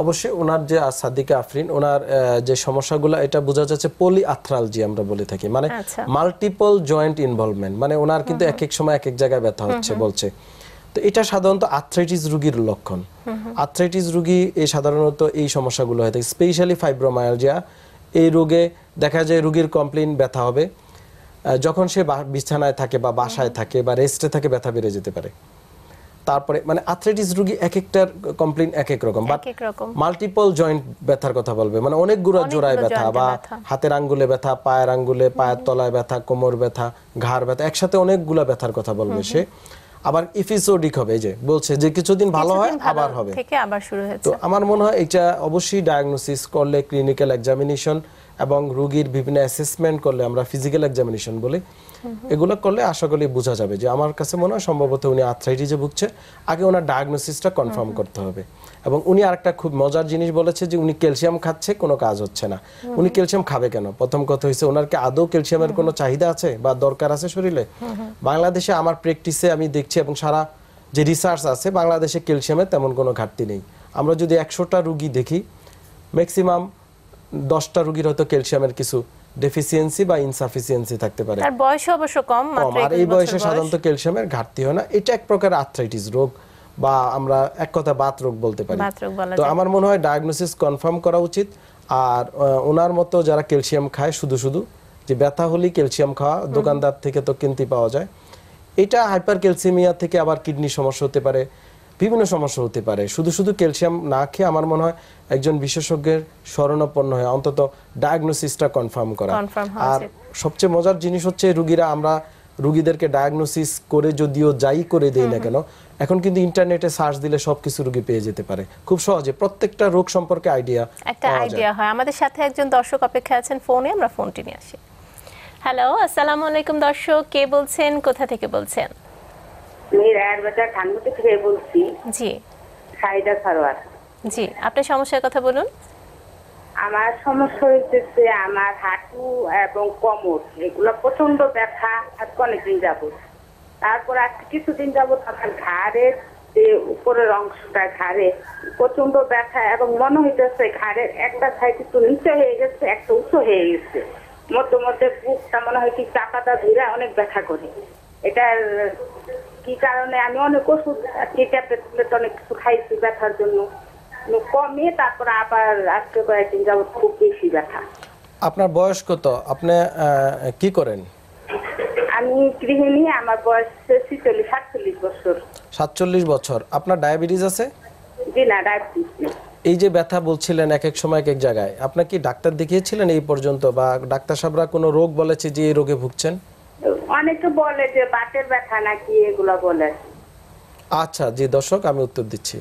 অবশ্যই ওনার যে সাদিকা আফরিন, ওনার যে সমস্যাগুলো, এটা বোঝা যাচ্ছে পলিআর্থ্রালজি আমরা বলে থাকি, মানে মাল্টিপল জয়েন্ট ইনভলভমেন্ট, মানে ওনার কিন্তু এক এক সময় এক এক জায়গায় ব্যথা হচ্ছে বলছে। তো এটা সাধারণত আর্থ্রাইটিস রোগীর লক্ষণ। আর্থ্রাইটিস রোগী সাধারণত এই সমস্যাগুলো হয়ে থাকে, স্পেশালি ফাইব্রোমায়ালজিয়া। এই রোগে দেখা যায় রোগীর কমপ্লেইন ব্যথা হবে, যখন সে বিছানায় থাকে বা বাসায় থাকে বা রেস্টে থাকে ব্যথা বেড়ে যেতে পারে। তারপরে মানে আর্থ্রাইটিস রোগী এক একটার কমপ্লেইন এক এক রকম, বাট মাল্টিপল জয়েন্ট ব্যথার কথা বলবে, মানে অনেকগুলো জোড়ায় ব্যথা, বা হাতের আঙ্গুলে ব্যথা, পায়ের আঙ্গুলে, পায়ের তলায় ব্যথা, কোমর ব্যথা, ঘাড় ব্যথা, একসাথে অনেকগুলো ব্যথার কথা বলবে সে। আবার এপিসোডিক হবে, এই যে বলছে যে কিছুদিন ভালো হয় আবার হবে, থেকে আবার শুরু হয়েছে। তো আমার মনে হয় এটা অবশ্যই ডায়াগনোসিস করলে, ক্লিনিক্যাল এক্সামিনেশন এবং রোগীর বিভিন্ন অ্যাসেসমেন্ট করলে, আমরা ফিজিক্যাল এক্সামিনেশন বলি, এগুলো করলে আশা করি বোঝা যাবে যে আমার কাছে মনে হয় সম্ভবত উনি আর্থ্রাইটিসে ভুগছে। আগে ওনার ডায়াগনোসিসটা কনফার্ম করতে হবে। এবং উনি আরেকটা খুব মজার জিনিস বলেছে যে উনি ক্যালসিয়াম খাচ্ছে, কোনো কাজ হচ্ছে না। উনি ক্যালসিয়াম খাবে কেন? প্রথম কথা হচ্ছে ওনার কি আদৌ ক্যালসিয়ামের কোনো চাহিদা আছে বা দরকার আছে শরীরে? বাংলাদেশে আমার প্র্যাকটিসে আমি দেখছি এবং সারা যে রিসার্চ আছে, বাংলাদেশে ক্যালসিয়ামের তেমন কোনো ঘাটতি নেই। আমরা যদি 100টা রুগী দেখি, ম্যাক্সিমাম 10টা রুগীর হয়তো ক্যালসিয়ামের কিছু ডেফিসিয়েন্সি বা ইনসাফিসিয়েন্সি থাকতে পারে। আর বয়স অবশ্য কম, মাত্র আর এই বয়সে সাধারণত ক্যালসিয়ামের ঘাটতি হয় না। এটা এক প্রকার আর্থ্রাইটিস রোগ বা আমরা এক কথা বাত রোগ বলতে পারি। তো আমার মনে হয় ডায়াগনোসিস কনফার্ম করা উচিত। আর ওনার মতো যারা ক্যালসিয়াম খায় শুধু শুধু, যে ব্যথা হলেই ক্যালসিয়াম খাওয়া, দোকানদার থেকে তো কিনতে পাওয়া যায়, এটা হাইপার ক্যালসিমিয়া থেকে আবার কিডনি সমস্যা হতে পারে, বিভিন্ন সমস্যা হতে পারে। শুধু শুধু ক্যালসিয়াম না খেয়ে আমার মনে হয় একজন বিশেষজ্ঞের শরণাপন্ন হয় অন্তত ডায়াগনোসিসটা কনফার্ম করা। আর সবচেয়ে মজার জিনিস হচ্ছে আমরা রুগীদেরকে ডায়াগনোসিস করে যদিও যাই করে দেই না কেন, এখন কিন্তু ইন্টারনেটে সার্চ দিলে সবকিছু রুগী পেয়ে যেতে পারে খুব সহজে, প্রত্যেকটা রোগ সম্পর্কে একটা আইডিয়া হয়। আমাদের সাথে একজন দর্শক অপেক্ষা আছেন ফোনে, আমরা ফোনটি নিয়ে আসি। হ্যালো, আসসালামু আলাইকুম দর্শক, কে বলছেন, কোথা থেকে বলছেন? আমি রায়ের বাজার ধানমন্ডি থেকে বলছি। জি, সাইদা সারোয়ার। জি, আপনার সমস্যার কথা বলুন। আমার সমস্যা হয়েছে আমার হাঁটু এবং কোমর, এগুলো প্রচন্ড ব্যথা আজকে অনেকদিন যাবত। তারপর আজকে কিছুদিন যাবত আমার ঘাড়ের যে উপরের অংশটা, ঘাড়ে প্রচন্ড ব্যথা এবং মনে হইতেছে ঘাড়ের একটা সাইড একটু নিচে হয়ে গেছে, একটা উঁচু হয়ে গেছে। মধ্যে মধ্যে বুকটা মনে হয় কি চাকাটা ধরে অনেক ব্যথা করে। এটার কি কারণে আমি অনেক ওষুধ ট্যাবলেট অনেক কিছু খাইছি ব্যথার জন্য, কমে তারপর আবার আজকে কয়েকদিন যাবত খুব বেশি ব্যথা। আপনার বয়স কত? আপনি কি করেন? আমি গৃহিণী, আমার বয়স 47 বছর। 47 বছর। আপনার ডায়াবেটিস আছে? জি না, ডায়াবেটিস নেই। এই যে ব্যথা বলছিলেন এক এক সময় এক এক জায়গায়, আপনার কি ডাক্তার দেখিয়েছিলেন এই পর্যন্ত, বা ডাক্তার সাহেবরা কোনো রোগ বলেছে যে এই রোগে ভুগছেন? অনেকে বলে যে বাতের ব্যথা নাকি, এগুলো বলে। আচ্ছা, জি দর্শক, আমি উত্তর দিচ্ছি।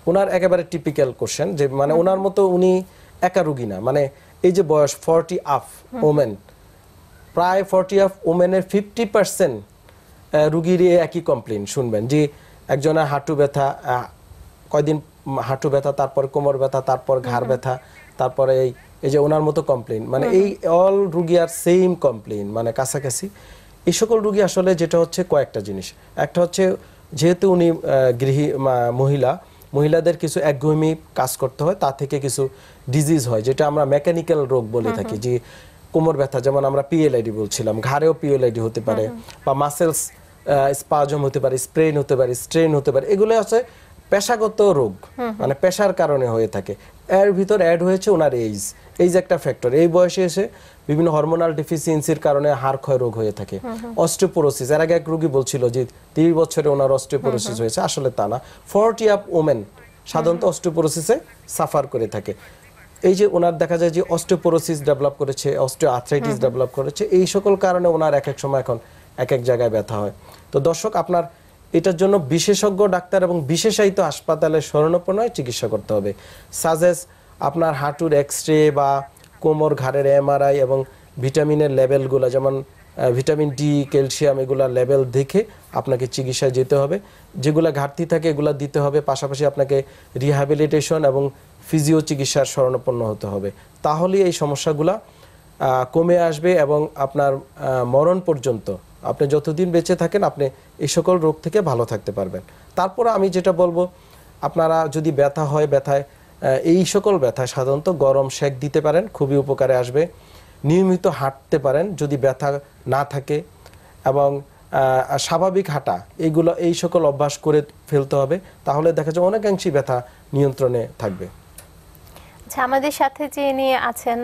ওনার একেবারে টিপিক্যাল কোশ্চেন, যে মানে ওনার মতো উনি একা রুগী না, মানে এই যে বয়স 40 আপ ওমেন, প্রায় 40 আপ ওমেনের 50% রুগীর একই কমপ্লেন শুনবেন, যে একজনের হাঁটু ব্যথা, কয়দিন হাঁটু ব্যথা, তারপর কোমর ব্যথা, তারপর ঘাড় ব্যথা, তারপরে এই যে ওনার মতো কমপ্লেন, মানে এই অল রুগী আর সেম কমপ্লেন, মানে কাছাকাছি। এই সকল রুগী আসলে যেটা হচ্ছে কয়েকটা জিনিস। একটা হচ্ছে যেহেতু উনি মহিলাদের কিছু একঘেয়েমি কাজ করতে হয়, তা থেকে কিছু ডিজিজ হয় যেটা আমরা মেকানিক্যাল রোগ বলে থাকি, যে কোমর ব্যথা, যেমন আমরা পিএলআইডি বলছিলাম, ঘাড়েও পিএলআইডি হতে পারে, বা মাসেলস স্পাজম হতে পারে, স্প্রেন হতে পারে, স্ট্রেন হতে পারে। এগুলো আছে পেশাগত রোগ, মানে পেশার কারণে হয়ে থাকে। এর ভিতর অ্যাড হয়েছে ওনার এইজ একটা ফ্যাক্টর। এই বয়সে এসে বিভিন্ন হরমোনাল ডেফিসিয়েন্সির কারণে হাড় ক্ষয় রোগ হয়ে থাকে, অস্টিওপোরোসিস। এর আগে এক রোগী বলছিল যে 30 বছরে ওনার অস্টিওপোরোসিস হয়েছে, আসলে তা না। 40 আপ ওমেন সাধারণত অস্টিওপোরোসিসে সাফার করে থাকে। এই যে ওনার দেখা যায় যে অস্টিওপোরোসিস ডেভেলপ করেছে, অস্টিওআর্থ্রাইটিস ডেভেলপ করেছে, এই সকল কারণে ওনার এক এক সময় এখন এক এক জায়গায় ব্যথা হয়। তো দর্শক, আপনার এটার জন্য বিশেষজ্ঞ ডাক্তার এবং বিশেষায়িত হাসপাতালে শরণাপন্ন হয়ে চিকিৎসা করতে হবে। সাজেস্ট আপনার হাঁটুর এক্সরে বা কোমর ঘাড়ের এমআরআই এবং ভিটামিনের লেভেলগুলো, যেমন ভিটামিন ডি, ক্যালসিয়াম, এগুলার লেভেল দেখে আপনাকে চিকিৎসায় যেতে হবে। যেগুলো ঘাটতি থাকে এগুলো দিতে হবে, পাশাপাশি আপনাকে রিহ্যাবিলিটেশন এবং ফিজিও চিকিৎসার শরণাপন্ন হতে হবে। তাহলেই এই সমস্যাগুলো কমে আসবে এবং আপনার মরণ পর্যন্ত আপনি যতদিন বেঁচে থাকেন আপনি এই সকল রোগ থেকে ভালো থাকতে পারবেন। তারপরে আমি যেটা বলবো, আপনারা যদি ব্যথা হয়, ব্যথায় এই সকল ব্যথায় সাধারণত গরম সেক দিতে পারেন, খুবই উপকারে আসবে। নিয়মিত হাঁটতে পারেন যদি ব্যথা না থাকে, এবং স্বাভাবিক হাঁটা, এই সকল অভ্যাস করে ফেলতে হবে। তাহলে দেখা যায় অনেকাংশেই ব্যথা নিয়ন্ত্রণে থাকবে। আচ্ছা, আমাদের সাথে যে নিয়ে আছেন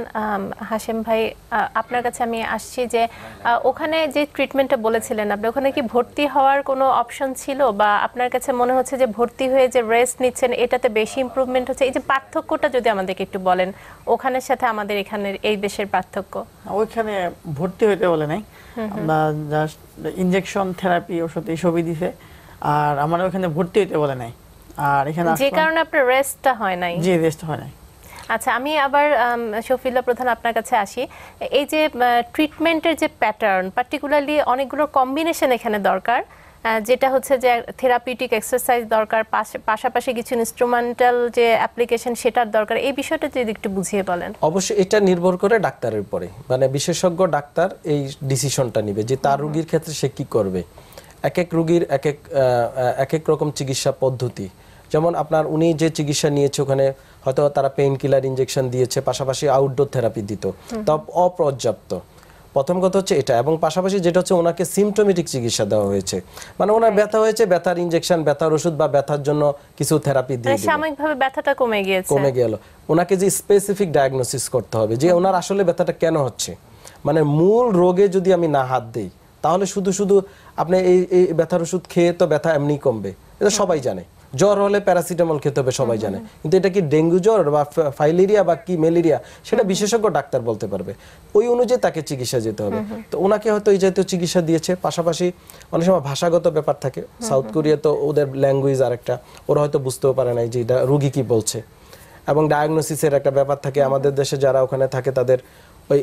হাশেম ভাই, আপনার কাছে আমি আসছি যে ওখানে যে ট্রিটমেন্টটা বলেছিলেন আপনি, ওখানে কি ভর্তি হওয়ার কোনো অপশন ছিল, বা আপনার কাছে মনে হচ্ছে যে ভর্তি হয়ে যে রেস্ট নিচ্ছেন এটাতে বেশি ইমপ্রুভমেন্ট হচ্ছে? এই যে পার্থক্যটা যদি আমাদেরকে একটু বলেন, ওখানের সাথে আমাদের এখানের এই দেশের পার্থক্য। ওইখানে ভর্তি হইতে বলে নাই, আমরা জাস্ট ইনজেকশন, থেরাপি, ওষুধ এইসবই দিছে। আর আমার ওখানে ভর্তি হইতে বলে নাই। আর এখানে যে কারণে আপনার রেস্টটা হয় নাই? জি, রেস্ট হয় নাই। আচ্ছা, আমি আবার শফিউল্লাহ প্রধান আপনার কাছে আসি। এই যে ট্রিটমেন্টের যে প্যাটার্ন, পার্টিকুলারলি অনেকগুলো কম্বিনেশন এখানে দরকার, যেটা হচ্ছে যে থেরাপিউটিক এক্সারসাইজ দরকার, পাশাপাশি কিছু ইনস্ট্রুমেন্টাল যে অ্যাপ্লিকেশন সেটার দরকার, এই বিষয়টা যদি একটু বুঝিয়ে বলেন। অবশ্যই এটা নির্ভর করে ডাক্তারের উপরে, মানে বিশেষজ্ঞ ডাক্তার এই ডিসিশনটা নেবে যে তার রোগীর ক্ষেত্রে সে কি করবে। এক এক রোগীর এক এক রকম চিকিৎসা পদ্ধতি। যেমন আপনার উনি যে চিকিৎসা নিয়েছে ওখানে হয়তো তারা পেইন কিলার ইনজেকশন দিয়েছে, পাশাপাশি আউটডোর থেরাপি দিত, তা অপর্যাপ্ত। প্রথম কথা হচ্ছে এটা, এবং পাশাপাশি যেটা হচ্ছে ওনাকে সিমটোমেটিক চিকিৎসা দেওয়া হয়েছে, মানে ওনার ব্যথা হয়েছে, ব্যথার ইনজেকশন, ব্যথার ওষুধ বা ব্যথার জন্য কিছু থেরাপি দিয়ে দিল, সাময়িকভাবে ব্যথাটা কমে গেল। ওনাকে যে স্পেসিফিক ডায়াগনোসিস করতে হবে যে ওনার আসলে ব্যথাটা কেন হচ্ছে। মানে মূল রোগে যদি আমি না হাত দেই তাহলে শুধু শুধু আপনি এই ব্যথার ওষুধ খেয়ে তো ব্যথা এমনি কমবে, এটা সবাই জানে। জ্বর হলে প্যারাসিটামল খেতে হবে, সবাই জানে, কিন্তু এটা কি ডেঙ্গু জ্বর বা ফাইলেরিয়া বা কি ম্যালেরিয়া সেটা বিশেষজ্ঞ ডাক্তার বলতে পারবে, ওই অনুযায়ী তাকে চিকিৎসা যেতে হবে। তো ওনাকে হয়তো এই জাতীয় চিকিৎসা দিয়েছে। পাশাপাশি অনেক সময় ভাষাগত ব্যাপার থাকে, সাউথ কোরিয়া তো ওদের ল্যাঙ্গুয়েজ আরেকটা, ওরা হয়তো বুঝতেও পারে না যে এটা রোগী কি বলছে, এবং ডায়াগনোসিসের একটা ব্যাপার থাকে। আমাদের দেশে যারা ওখানে থাকে তাদের ওই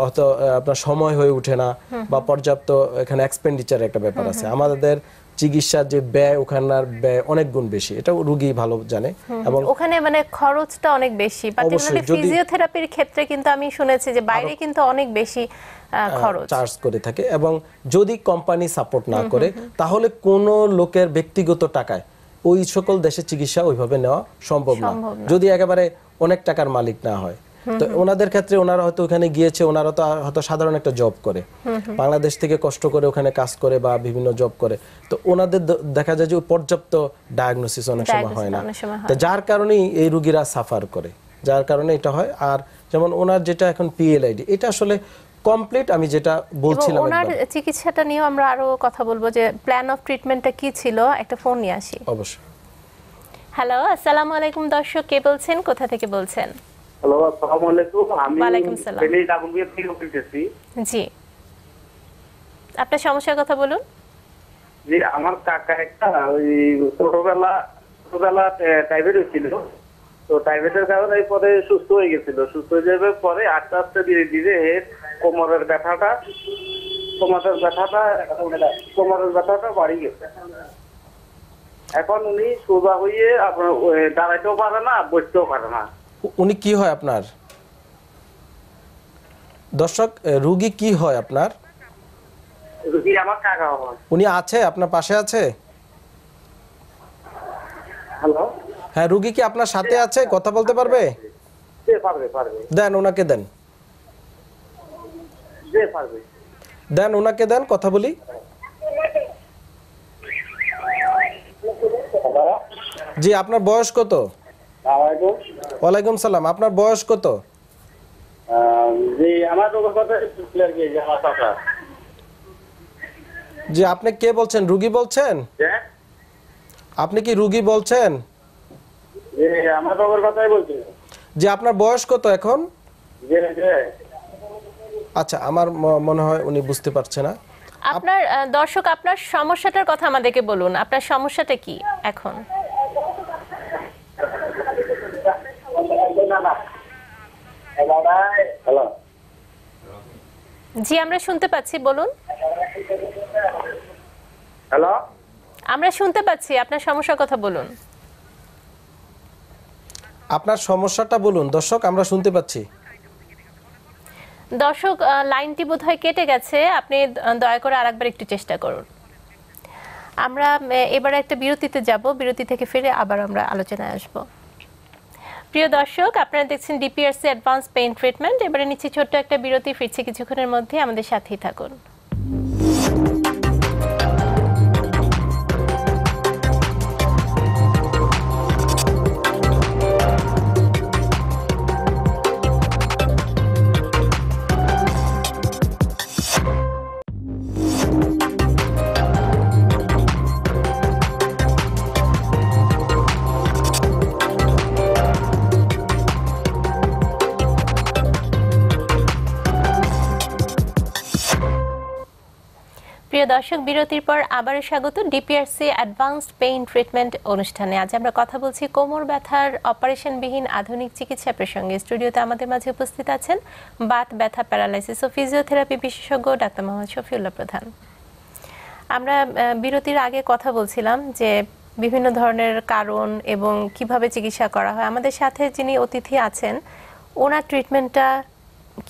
অত আপনার সময় হয়ে ওঠে না, বা পর্যাপ্ত এখানে এক্সপেন্ডিচারের একটা ব্যাপার আছে। আমাদের চিকিৎসার যে ব্যয়, ওখানকার ব্যয় অনেক গুণ বেশি, এটা রোগী ভালো জানে। এবং ওখানে মানে খরচটা অনেক বেশি, পার্টিকুলারলি ফিজিওথেরাপির ক্ষেত্রে কিন্তু আমি শুনেছি যে বাইরে কিন্তু অনেক বেশি খরচ চার্জ করে থাকে। এবং যদি কোম্পানি সাপোর্ট না করে তাহলে কোনো লোকের ব্যক্তিগত টাকায় ওই সকল দেশে চিকিৎসা ওইভাবে নেওয়া সম্ভব না, যদি একেবারে অনেক টাকার মালিক না হয়। তো ওনাদের ক্ষেত্রে ওনারা হয়তো ওখানে গিয়েছে, ওনারা তো হয়তো সাধারণ একটা জব করে, বাংলাদেশ থেকে কষ্ট করে ওখানে কাজ করে বা বিভিন্ন জব করে, তো ওনাদের দেখা যায় যে পর্যাপ্ত ডায়াগনোসিস অনেক সময় হয় না, তো যার কারণেই এই রোগীরা সাফার করে, যার কারণে এটা হয়। আর যেমন ওনার যেটা এখন পিএলআইডি, এটা আসলে কমপ্লিট, আমি যেটা বলছিলাম ওনার চিকিৎসাটা নিয়ে আমরা আরো কথা বলবো, যে প্ল্যান অফ ট্রিটমেন্টটা কি ছিল। একটা ফোন নিয়ে আসি। অবশ্যই। হ্যালো, আসসালামু আলাইকুম দর্শক, কে বলছেন, কোথা থেকে বলছেন? হ্যালো, আসসালামু আলাইকুম। আমি ওয়ালাইকুম সালাম। ফেনী দাগনভূঞা থেকে বলতেছি। জি, আপনার সমস্যার কথা বলুন। জি, আমার কাকা একটা ওই ছোটবেলা টাইফয়েড হয়েছিল, তো টাইফয়েডের কারণে এই পরে সুস্থ হয়ে গেছিল। সুস্থ হয়ে যাওয়ার পরে আস্তে আস্তে ধীরে ধীরে কোমরের ব্যথাটা বাড়ি গেছে। এখন উনি সোজা হয়ে আপনার দাঁড়াইতেও পারে না, বসতেও পারে না। উনি কি হয় আপনার? দর্শক, রোগী কি হয় আপনার? রোগী আমার কাকা হয়। উনি আছে আপনার পাশে আছে? হ্যালো, হ্যাঁ, রোগী কি আপনার সাথে আছে, কথা বলতে পারবে? পারবে। দেন ওনাকে দেন, দেন ওনাকে দেন, কথা বলি। জি, আপনার বয়স কত? ওয়ালাইকুম সালাম, আপনার বয়স কত? জি, আপনি কে বলছেন? রুগী বলছেন? আপনি কি রুগী বলছেন? জি, আপনার বয়স কত এখন? আচ্ছা, আমার মনে হয় উনি বুঝতে পারছে না। আপনার দর্শক, আপনার সমস্যাটার কথা আমাদেরকে বলুন, আপনার সমস্যাটা কি এখন? জি, আমরা শুনতে পাচ্ছি, বলুন। হ্যালো, আমরা শুনতে পাচ্ছি, আপনার সমস্যার কথা বলুন। আপনার সমস্যাটা বলুন দর্শক, আমরা শুনতে পাচ্ছি। দর্শক, লাইনটি বোধহয় কেটে গেছে, আপনি দয়া করে আরেকবার একটু চেষ্টা করুন। আমরা এবারে একটা বিরতিতে যাব, বিরতি থেকে ফিরে আবার আমরা আলোচনায় আসব। প্রিয় দর্শক, আপনারা দেখছেন ডিপিআরসি অ্যাডভান্স পেইন ট্রিটমেন্ট। এবারে নিচ্ছি ছোট্ট একটা বিরতি, ফিরছি কিছুক্ষণের মধ্যে, আমাদের সাথেই থাকুন। প্রিয় দর্শক, বিরতির পর আবারও স্বাগত ডিপিআরসি অ্যাডভান্সড পেইন ট্রিটমেন্ট অনুষ্ঠানে। আজ আমরা কথা বলছি কোমর ব্যথার অপারেশনবিহীন আধুনিক চিকিৎসা প্রসঙ্গে। স্টুডিওতে আমাদের মাঝে উপস্থিত আছেন বাত ব্যথা, প্যারালাইসিস ও ফিজিওথেরাপি বিশেষজ্ঞ ডাক্তার মোহাম্মদ শফিউল্লাহ প্রধান। আমরা বিরতির আগে কথা বলছিলাম যে বিভিন্ন ধরনের কারণ এবং কিভাবে চিকিৎসা করা হয়। আমাদের সাথে যিনি অতিথি আছেন, ওনার ট্রিটমেন্টটা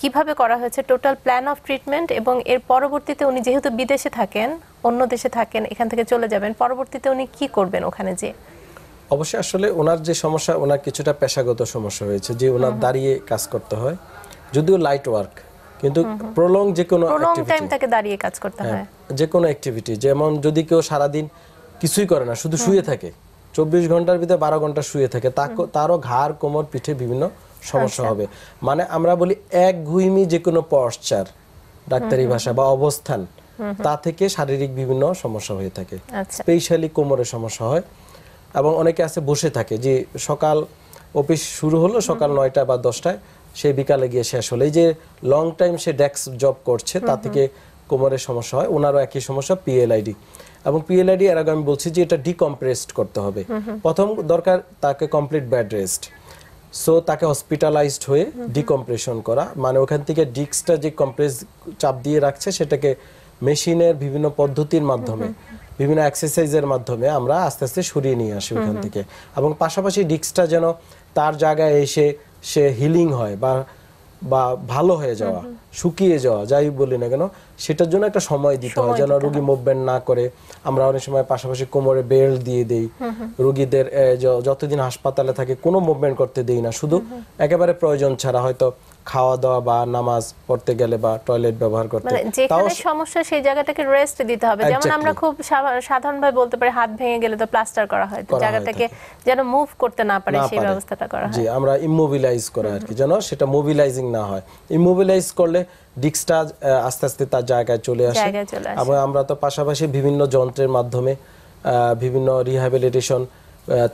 কিভাবে করা হয়েছে, টোটাল প্ল্যান অফ ট্রিটমেন্ট, এবং এর পরবর্তীতে উনি যেহেতু বিদেশে থাকেন, অন্য দেশে থাকেন, এখান থেকে চলে যাবেন, পরবর্তীতে উনি কি করবেন ওখানে যে? অবশ্যই আসলে ওনার যে সমস্যা, ওনার কিছুটা পেশাগত সমস্যা হয়েছে, যে ওনার দাঁড়িয়ে কাজ করতে হয়, যদিও লাইট ওয়ার্ক, কিন্তু প্রলং যে কোনো টাইম তাকে দাঁড়িয়ে কাজ করতে হয়। যে কোনো অ্যাক্টিভিটি, যেমন যদি কেউ সারাদিন কিছুই করে না, শুধু শুয়ে থাকে, 24 ঘন্টার ভিতরে 12 ঘন্টা শুয়ে থাকে, তারও ঘাড়, কোমর, পিঠে বিভিন্ন সমস্যা হবে। মানে আমরা বলি একগুইমি যে কোনো পশ্চার, ডাক্তারি ভাষা বা অবস্থান, তা থেকে শারীরিক বিভিন্ন সমস্যা হয়ে থাকে। স্পেশালি কোমরের সমস্যা হয়। এবং অনেকে আছে বসে থাকে, যে সকাল অফিস শুরু হলো সকাল 9টা বা 10টায়, সে বিকালে গিয়ে শেষ হলো, এই যে লং টাইম সে ডেস্ক জব করছে, তা থেকে কোমরের সমস্যা হয়। ওনারও একই সমস্যা, পিএলআইডি। এবং পিএলআইডি এর আগে আমি বলছি যে এটা ডিকম্প্রেসড করতে হবে। প্রথম দরকার তাকে কমপ্লিট বেড রেস্ট, সো তাকে হসপিটালাইজড হয়ে ডিকম্প্রেশন করা, মানে ওখান থেকে ডিস্কটা যে কম্প্রেস চাপ দিয়ে রাখছে, সেটাকে মেশিনের বিভিন্ন পদ্ধতির মাধ্যমে, বিভিন্ন এক্সারসাইজের মাধ্যমে আমরা আস্তে আস্তে সরিয়ে নিয়ে আসি ওখান থেকে। এবং পাশাপাশি ডিস্কটা যেন তার জায়গায় এসে সে হিলিং হয় বা ভালো হয়ে যাওয়া, শুকিয়ে যাওয়া, যাই বলি না কেন, সেটার জন্য একটা সময় দিতে হয়, যেন রোগী মুভমেন্ট না করে। আমরা অনেক সময় পাশাপাশি কোমরে বেল্ট দিয়ে দেই রোগীদের, যতদিন হাসপাতালে থাকে কোনো মুভমেন্ট করতে দেই না, শুধু একেবারে প্রয়োজন ছাড়া, হয়তো খাওয়া দাওয়া বা নামাজ পড়তে গেলে বা টয়লেট ব্যবহার করতে, যেখানে সমস্যা সেই জায়গাটাকে রেস্ট দিতে হবে। যেমন আমরা খুব সাধারণভাবে বলতে পারি, হাত ভেঙে গেলে তো প্লাস্টার করা হয়, জায়গাটাকে যেন মুভ করতে না পারে সেই ব্যবস্থাটা করা হয়। জি, আমরা ইমোবিলাইজ করা আর কি, যেন সেটা মোবিলাইজিং না হয়। ইমোবিলাইজ করলে ডিস্কটা আস্তে আস্তে তার জায়গায় চলে আসে। এবং আমরা তো পাশাপাশি বিভিন্ন যন্ত্রের মাধ্যমে বিভিন্ন রিহ্যাবিলিটেশন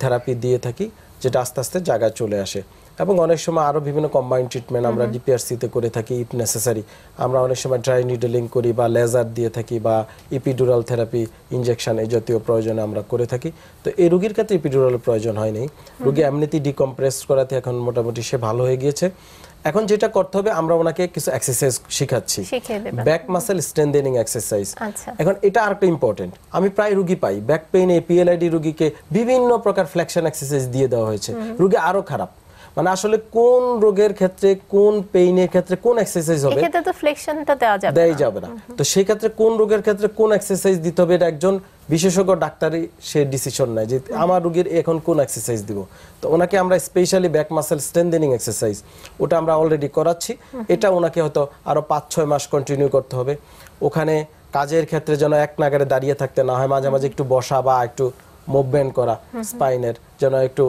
থেরাপি দিয়ে থাকি, যেটা আস্তে আস্তে জায়গায় চলে আসে। এবং অনেক সময় আরো বিভিন্ন কম্বাইন্ড ট্রিটমেন্ট আমরা ডিপিআরসিতে করে থাকি, ইফ নেসেসারি। আমরা অনেক সময় ড্রাই নিডলিং করি, বা লেজার দিয়ে থাকি, বা ইপিডুরাল থেরাপি, ইনজেকশন, এই জাতীয় প্রয়োজনে আমরা করে থাকি। তো এই রোগীর ক্ষেত্রে ইপিডুরালের প্রয়োজন হয়নি, রোগী এমনিতেই ডিকম্প্রেস করাতে এখন মোটামুটি সে ভালো হয়ে গিয়েছে। এখন যেটা করতে হবে, আমরা ওনাকে কিছু এক্সারসাইজ শিখাচ্ছি, ব্যাক মাসেল স্ট্রেংথেনিং এক্সারসাইজ। এখন এটা আরেকটা ইম্পর্টেন্ট, আমি প্রায় রোগী পাই ব্যাক পেইনে, পিএলআইডি রোগীকে বিভিন্ন প্রকার ফ্লেকশন এক্সারসাইজ দিয়ে দেওয়া হয়েছে, রোগী আরো খারাপ। মানে আসলে কোন রোগের ক্ষেত্রে, কোন পেইনের ক্ষেত্রে কোন এক্সারসাইজ হবে, এক্ষেত্রে তো ফ্লেকশনটা দেওয়া যাবে না। তো সেই ক্ষেত্রে কোন রোগের ক্ষেত্রে কোন এক্সারসাইজ দিতে হবে, এটা একজন বিশেষজ্ঞ ডাক্তারই সে ডিসিশন নেয়, যে আমার রোগীর এখন কোন এক্সারসাইজ দিব। তো ওনাকে আমরা specially back muscle strengthening exercise, ওটা আমরা অলরেডি করাচ্ছি। এটা ওনাকে হয়তো আরো 5-6 মাস কন্টিনিউ করতে হবে। ওখানে কাজের ক্ষেত্রে যেন এক নাগারে দাঁড়িয়ে থাকতে না হয়, মাঝে মাঝে একটু বসা বা একটু মুভমেন্ট করা, স্পাইনের যেন একটু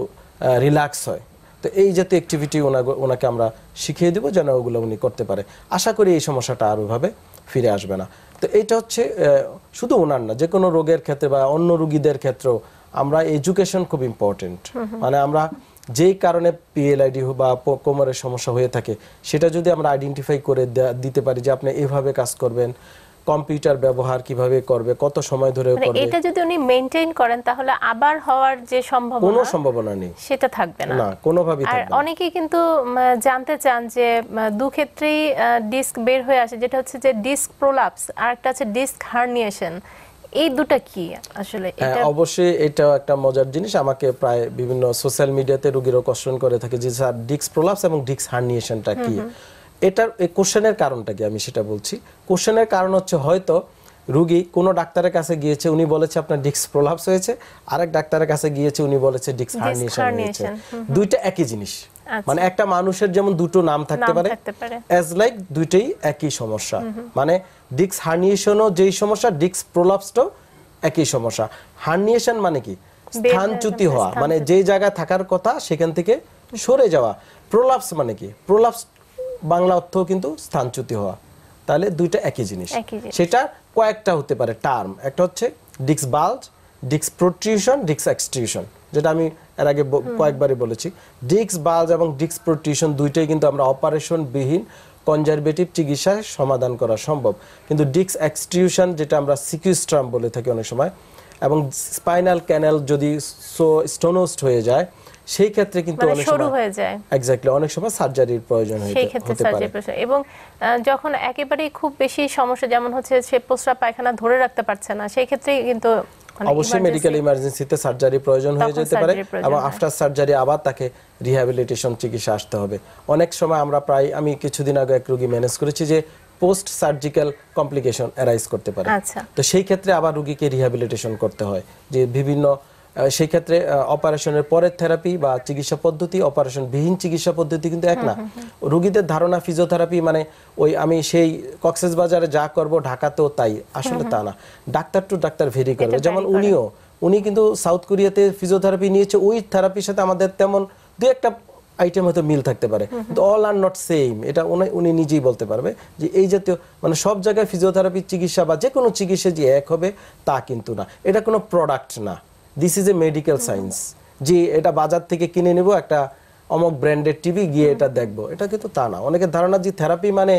রিল্যাক্স হয়। তো এই জাতীয় অ্যাক্টিভিটি ওনাকে আমরা শিখিয়ে দিব, যেন ওগুলো উনি করতে পারে। আশা করি এই সমস্যাটা আর ওইভাবে ফিরে আসবে না। তো এটা হচ্ছে শুধু ওনার না, যে কোনো রোগের ক্ষেত্রে বা অন্য রোগীদের ক্ষেত্রেও আমরা এডুকেশন খুব ইম্পর্টেন্ট। মানে আমরা যেই কারণে পিএলআইডি বা কোমরের সমস্যা হয়ে থাকে, সেটা যদি আমরা আইডেন্টিফাই করে দিতে পারি, যে আপনি এভাবে কাজ করবেন, কম্পিউটার ব্যবহার কিভাবে করবে, কত সময় ধরে করবে, এটা যদি উনি মেইনটেইন করেন, তাহলে আবার হওয়ার যে সম্ভাবনা, কোনো সম্ভাবনা নেই, সেটা থাকবে না, না কোনোভাবেই থাকবে না। আর অনেকেই কিন্তু জানতে চান যে দু ক্ষেত্রেই ডিস্ক বের হয়ে আসে, যেটা হচ্ছে যে ডিস্ক প্রোলাপস, আর একটা আছে ডিস্ক হার্নিয়েশন। এই দুটো কি আসলে? এটা অবশ্যই এটাও একটা মজার জিনিস। আমাকে প্রায় বিভিন্ন সোশ্যাল মিডিয়াতে রোগীরা কোশ্চেন করে থাকে যে স্যার ডিস্ক প্রোলাপস এবং ডিস্ক হার্নিয়েশনটা কি। এটার এই কোশ্চেনের কারণটা কি আমি সেটা বলছি। কোশ্চেনের কারণ হচ্ছে, হয়তো রোগী কোনো ডাক্তারের কাছে গিয়েছে, উনি বলেছে আপনার ডিস্ক প্রোলাপস হয়েছে, আরেক ডাক্তারের কাছে গিয়েছে, উনি বলেছে ডিস্ক হার্নিয়েশন হয়েছে। দুইটা একই জিনিস, মানে একটা মানুষের যেমন দুটো নাম থাকতে পারে, অ্যাজ লাইক দুইটাই একই সমস্যা। মানে ডিস্ক হার্নিয়েশনও যেই সমস্যা, ডিস্ক প্রোলাপসটাও একই সমস্যা। হার্নিয়েশন মানে কি? স্থানচ্যুতি হওয়া, মানে যে জায়গায় থাকার কথা সেখান থেকে সরে যাওয়া। প্রোলাপস মানে কি? প্রোলাপস বাংলা অর্থ কিন্তু স্থানচ্যুতি হওয়া। তাহলে দুইটা একই জিনিস। সেটা কয়েকটা হতে পারে টার্ম। একটা হচ্ছে ডিস্ক বাল্জ, ডিস্ক প্রোট্রিউশন, ডিস্ক এক্সট্রিউশন, যেটা আমি এর আগে কয়েকবারই বলেছি। ডিস্ক বাল্জ এবং ডিস্ক প্রোট্রিউশন দুইটাই কিন্তু আমরা অপারেশন বিহীন কনজারভেটিভ চিকিৎসায় সমাধান করা সম্ভব। কিন্তু ডিস্ক এক্সট্রিউশন, যেটা আমরা সিকিউস্ট্রাম বলে থাকি অনেক সময়, এবং স্পাইনাল ক্যানেল যদি স্টোনোসড হয়ে যায়, সেই ক্ষেত্রে কিন্তু মানে অনেক সরু সময় হয়ে যায়, এক্স্যাক্টলি অনেক সময় সার্জারির প্রয়োজন সেই ক্ষেত্রে হতে পারে। সার্জারি প্রয়োজন। এবং যখন একেবারেই খুব বেশি সমস্যা, যেমন হচ্ছে সে প্রস্রাব পায়খানা ধরে রাখতে পারছে না, সেই ক্ষেত্রে কিন্তু অবশ্যই মেডিকেল ইমার্জেন্সিতে সার্জারি প্রয়োজন হয়ে যেতে পারে, এবং আফটার সার্জারি আবার তাকে রিহ্যাবিলিটেশন চিকিৎসা আসতে হবে। অনেক সময় আমরা আমি কিছুদিন আগে এক রোগী ম্যানেজ করেছি যে পোস্ট সার্জিক্যাল কমপ্লিকেশন অ্যারাইজ করতে পারে। তো সেই ক্ষেত্রে আবার রোগীকে রিহ্যাবিলিটেশন করতে হয়, যে বিভিন্ন সেই ক্ষেত্রে অপারেশনের পরের থেরাপি বা চিকিৎসা পদ্ধতি, অপারেশন বিহীন চিকিৎসা পদ্ধতি কিন্তু এক না। রোগীদের ধারণা ফিজিওথেরাপি মানে ওই আমি সেই কক্সবাজারে যা করব ঢাকাতেও তাই, আসলে তা না। ডাক্তার টু ডাক্তার ভেরি করবে। যেমন উনি কিন্তু সাউথ কোরিয়াতে ফিজিওথেরাপি নিয়েছে, ওই থেরাপির সাথে আমাদের তেমন দু একটা আইটেম হয়তো মিল থাকতে পারে, কিন্তু অল আর নট সেম। এটা উনি নিজেই বলতে পারবে যে এই জাতীয় মানে সব জায়গায় ফিজিওথেরাপির চিকিৎসা বা যে কোনো চিকিৎসা যে এক হবে তা কিন্তু না। এটা কোনো প্রোডাক্ট না, this is a medical science. যে এটা বাজার থেকে কিনে নেব একটা অমক ব্র্যান্ডের টিভি, গিয়ে এটা দেখবো, এটা কিন্তু তা না। অনেকের ধারণা যে থেরাপি মানে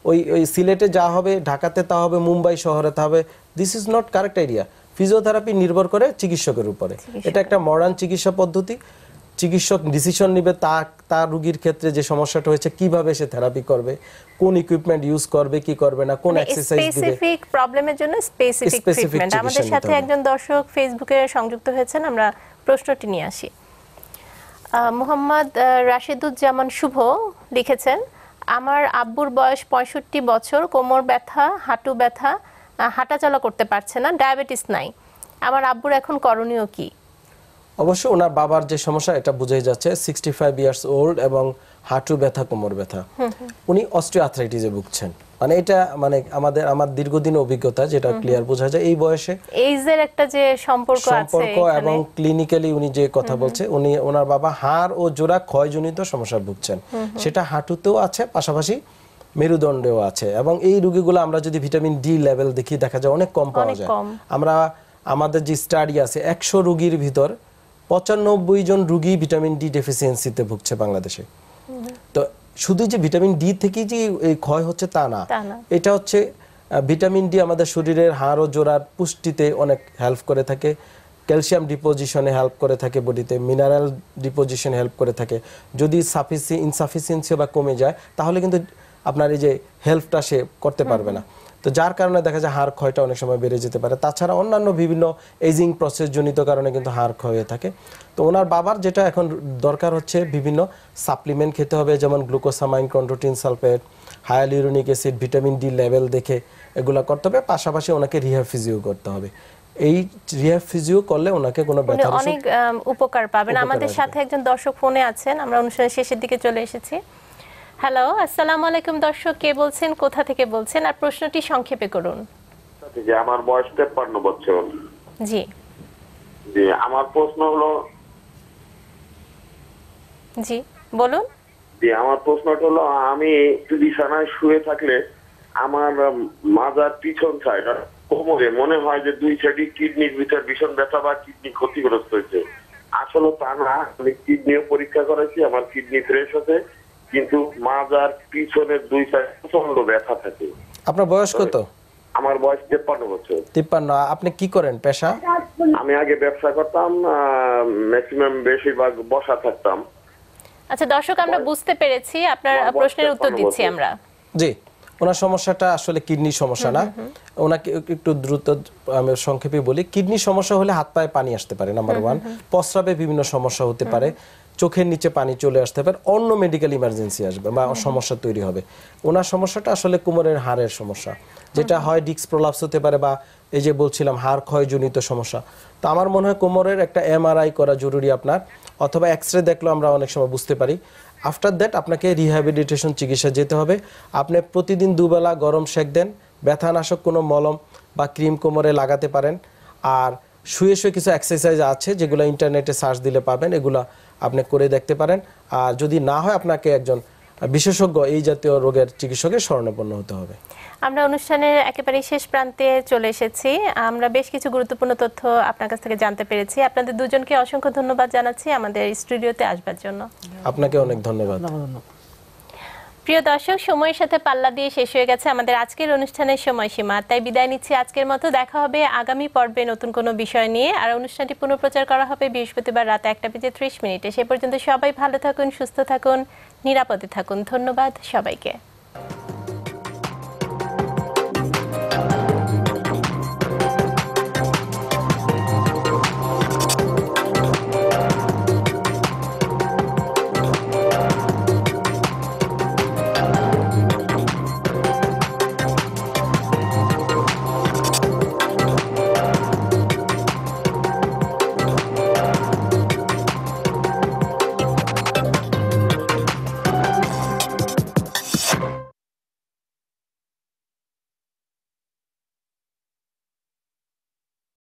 ওই সিলেটে যা হবে, ঢাকাতে তা হবে, মুম্বাই শহরে তা হবে, this is not correct idea. Physiotherapy নির্ভর করে চিকিৎসকের উপরে। এটা একটা মডার্ন চিকিৎসা পদ্ধতি। চিকিৎসক ডিসিশন নেবে তার রোগীর ক্ষেত্রে যে সমস্যাটা হয়েছে কিভাবে সে থেরাপি করবে, কোন ইকুইপমেন্ট ইউজ করবে, কি করবে না, কোন এক্সারসাইজ দিবে, স্পেসিফিক প্রবলেমের জন্য স্পেসিফিক ট্রিটমেন্ট। আমাদের সাথে একজন দর্শক ফেসবুকে সংযুক্ত হয়েছেন, আমরা প্রশ্নটি নিয়ে আসি। মোহাম্মদ রাশিদুজ্জামান শুভ লিখেছেন, আমার আব্বুর বয়স 65 বছর, কোমর ব্যথা, হাঁটু ব্যথা, হাঁটাচলা করতে পারছে না, ডায়াবেটিস নাই। আমার আব্বুর এখন করণীয় কি? অবশ্য ওনার বাবার যে সমস্যা এটা বুঝাই যাচ্ছে, 65 ইয়ার্স ওল্ড এবং হাঁটু ব্যথা, কোমর ব্যথা, উনি অস্টিওআর্থ্রাইটিসে ভুগছেন। মানে এটা মানে আমার দীর্ঘদিন অভিজ্ঞতা, যেটা ক্লিয়ার বোঝা যায় এই বয়সে এইজের একটা যে সম্পর্ক আছে এবং ক্লিনিক্যালি উনি যে কথা বলছে, ওনার বাবা হাড় ও জোড়া ক্ষয়জনিত সমস্যা ভুগছেন। সেটা হাঁটুতেও আছে, পাশাপাশি মেরুদণ্ডেও আছে। এবং এই রোগীগুলো আমরা যদি ভিটামিন ডি লেভেল দেখি, দেখা যায় অনেক কম পাওয়া যায়। আমাদের যে স্টাডি আছে, 100 রোগীর ভিতর 95 জন রোগী ভিটামিন ডি ডেফিসিয়েন্সিতে ভুগছে বাংলাদেশে। তো শুধু যে ভিটামিন ডি থেকে যে এই ক্ষয় হচ্ছে তা না, এটা হচ্ছে ভিটামিন ডি আমাদের শরীরের হাড় ও জোড়ার পুষ্টিতে অনেক হেল্প করে থাকে, ক্যালসিয়াম ডিপোজিশনে হেল্প করে থাকে বডিতে, মিনারেল ডিপোজিশনে হেল্প করে থাকে। যদি ইনসাফিসিয়েন্সি বা কমে যায়, তাহলে কিন্তু আপনার এই যে হেল্পটা সে করতে পারবে না। তো যার কারণে দেখা যায় হাড় ক্ষয়টা অনেক সময় বেড়ে যেতে পারে। তাছাড়া অন্যান্য বিভিন্ন এজিং প্রসেস জনিত কারণে কিন্তু হাড় ক্ষয় হয়ে থাকে। তো ওনার বাবার যেটা এখন দরকার হচ্ছে বিভিন্ন সাপ্লিমেন্ট খেতে হবে, যেমন glucosamine, chondroitin sulphate, hyaluronic acid, vitamin D level দেখে এগুলো করতে হবে। পাশাপাশি ওনাকে রিহ্যাব ফিজিও করতে হবে। এই রিহ্যাব ফিজিও করলে ওনাকে কোনো ব্যথা অনেক উপকার পাবেন। আমাদের সাথে একজন দর্শক ফোনে আছেন, আমরা অনুষ্ঠানের শেষের দিকে চলে এসেছি। হ্যালো, আসসালামু আলাইকুম দর্শক, কে বলছেন, কোথা থেকে বলছেন, আর প্রশ্নটি সংক্ষেপে করুন। আমার বয়স 53 বছর। জি জি, আমার প্রশ্ন হলো, জি বলুন। জি, আমার প্রশ্নটা হলো, আমি বিছানায় শুয়ে থাকলে আমার মাজার পিছন সাইড আর কোমরে মনে হয় যে দুই সাইডে কিডনির ভিতর ভীষণ ব্যথা বা কিডনি ক্ষতিগ্রস্ত হয়েছে। আসলে তা না, আমি কিডনিও পরীক্ষা করেছি, আমার কিডনি ফ্রেশ আছে, কিন্তু মাজার পিছনের দুই সাইড প্রচন্ড ব্যথা থাকে। আপনার বয়স কত? আমার বয়স 53 বছর। 53। আপনি কি করেন পেশা? আমি আগে ব্যবসা করতাম, ম্যাক্সিমাম বেশিরভাগ বসা থাকতাম। আচ্ছা দর্শক, আমরা বুঝতে পেরেছি, আপনার প্রশ্নের উত্তর দিচ্ছি আমরা। জি, ওনার সমস্যাটা আসলে কিডনির সমস্যা না। ওনাকে একটু দ্রুত আমি সংক্ষেপে বলি। কিডনির সমস্যা হলে হাত পায়ে পানি আসতে পারে, নাম্বার 1। প্রস্রাবে বিভিন্ন সমস্যা হতে পারে, চোখের নিচে পানি চলে আসতে পারে, অন্য মেডিকেল ইমার্জেন্সি আসবে বা সমস্যা তৈরি হবে। ওনার সমস্যাটা আসলে কোমরের হাড়ের সমস্যা, যেটা হয় ডিস্ক প্রলাপস হতে পারে, বা এই যে বলছিলাম হাড় ক্ষয়জনিত সমস্যা। তো আমার মনে হয় কোমরের একটা এমআরআই করা জরুরি আপনার, অথবা এক্সরে দেখলেও আমরা অনেক সময় বুঝতে পারি। আফটার দ্যাট আপনাকে রিহ্যাবিলিটেশন চিকিৎসা যেতে হবে। আপনি প্রতিদিন দুবেলা গরম সেক দেন, ব্যথানাশক কোনো মলম বা ক্রিম কোমরে লাগাতে পারেন। আর শুয়ে শুয়ে কিছু এক্সারসাইজ আছে, যেগুলো ইন্টারনেটে সার্চ দিলে পাবেন, এগুলো আপনি করে দেখতে পারেন। আর যদি না হয়, আপনাকে একজন বিশেষজ্ঞ এই জাতীয় রোগের চিকিৎসকের শরণাপন্ন হতে হবে। আমরা অনুষ্ঠানের একেবারে শেষ প্রান্তে চলে এসেছি। আমরা বেশ কিছু গুরুত্বপূর্ণ তথ্য আপনার কাছ থেকে জানতে পেরেছি। আপনাদের দুজনকে অসংখ্য ধন্যবাদ জানাচ্ছি আমাদের স্টুডিওতে আসবার জন্য। আপনাকে অনেক ধন্যবাদ। প্রিয় দর্শক, সময়ের সাথে পাল্লা দিয়ে শেষ হয়ে গেছে আমাদের আজকের অনুষ্ঠানের সময়সীমা। তাই বিদায় নিচ্ছি আজকের মতো। দেখা হবে আগামী পর্বে নতুন কোনো বিষয় নিয়ে। আর অনুষ্ঠানটি পুনঃপ্রচার করা হবে বৃহস্পতিবার রাত 1:30 সে পর্যন্ত সবাই ভালো থাকুন, সুস্থ থাকুন, নিরাপদে থাকুন। ধন্যবাদ সবাইকে।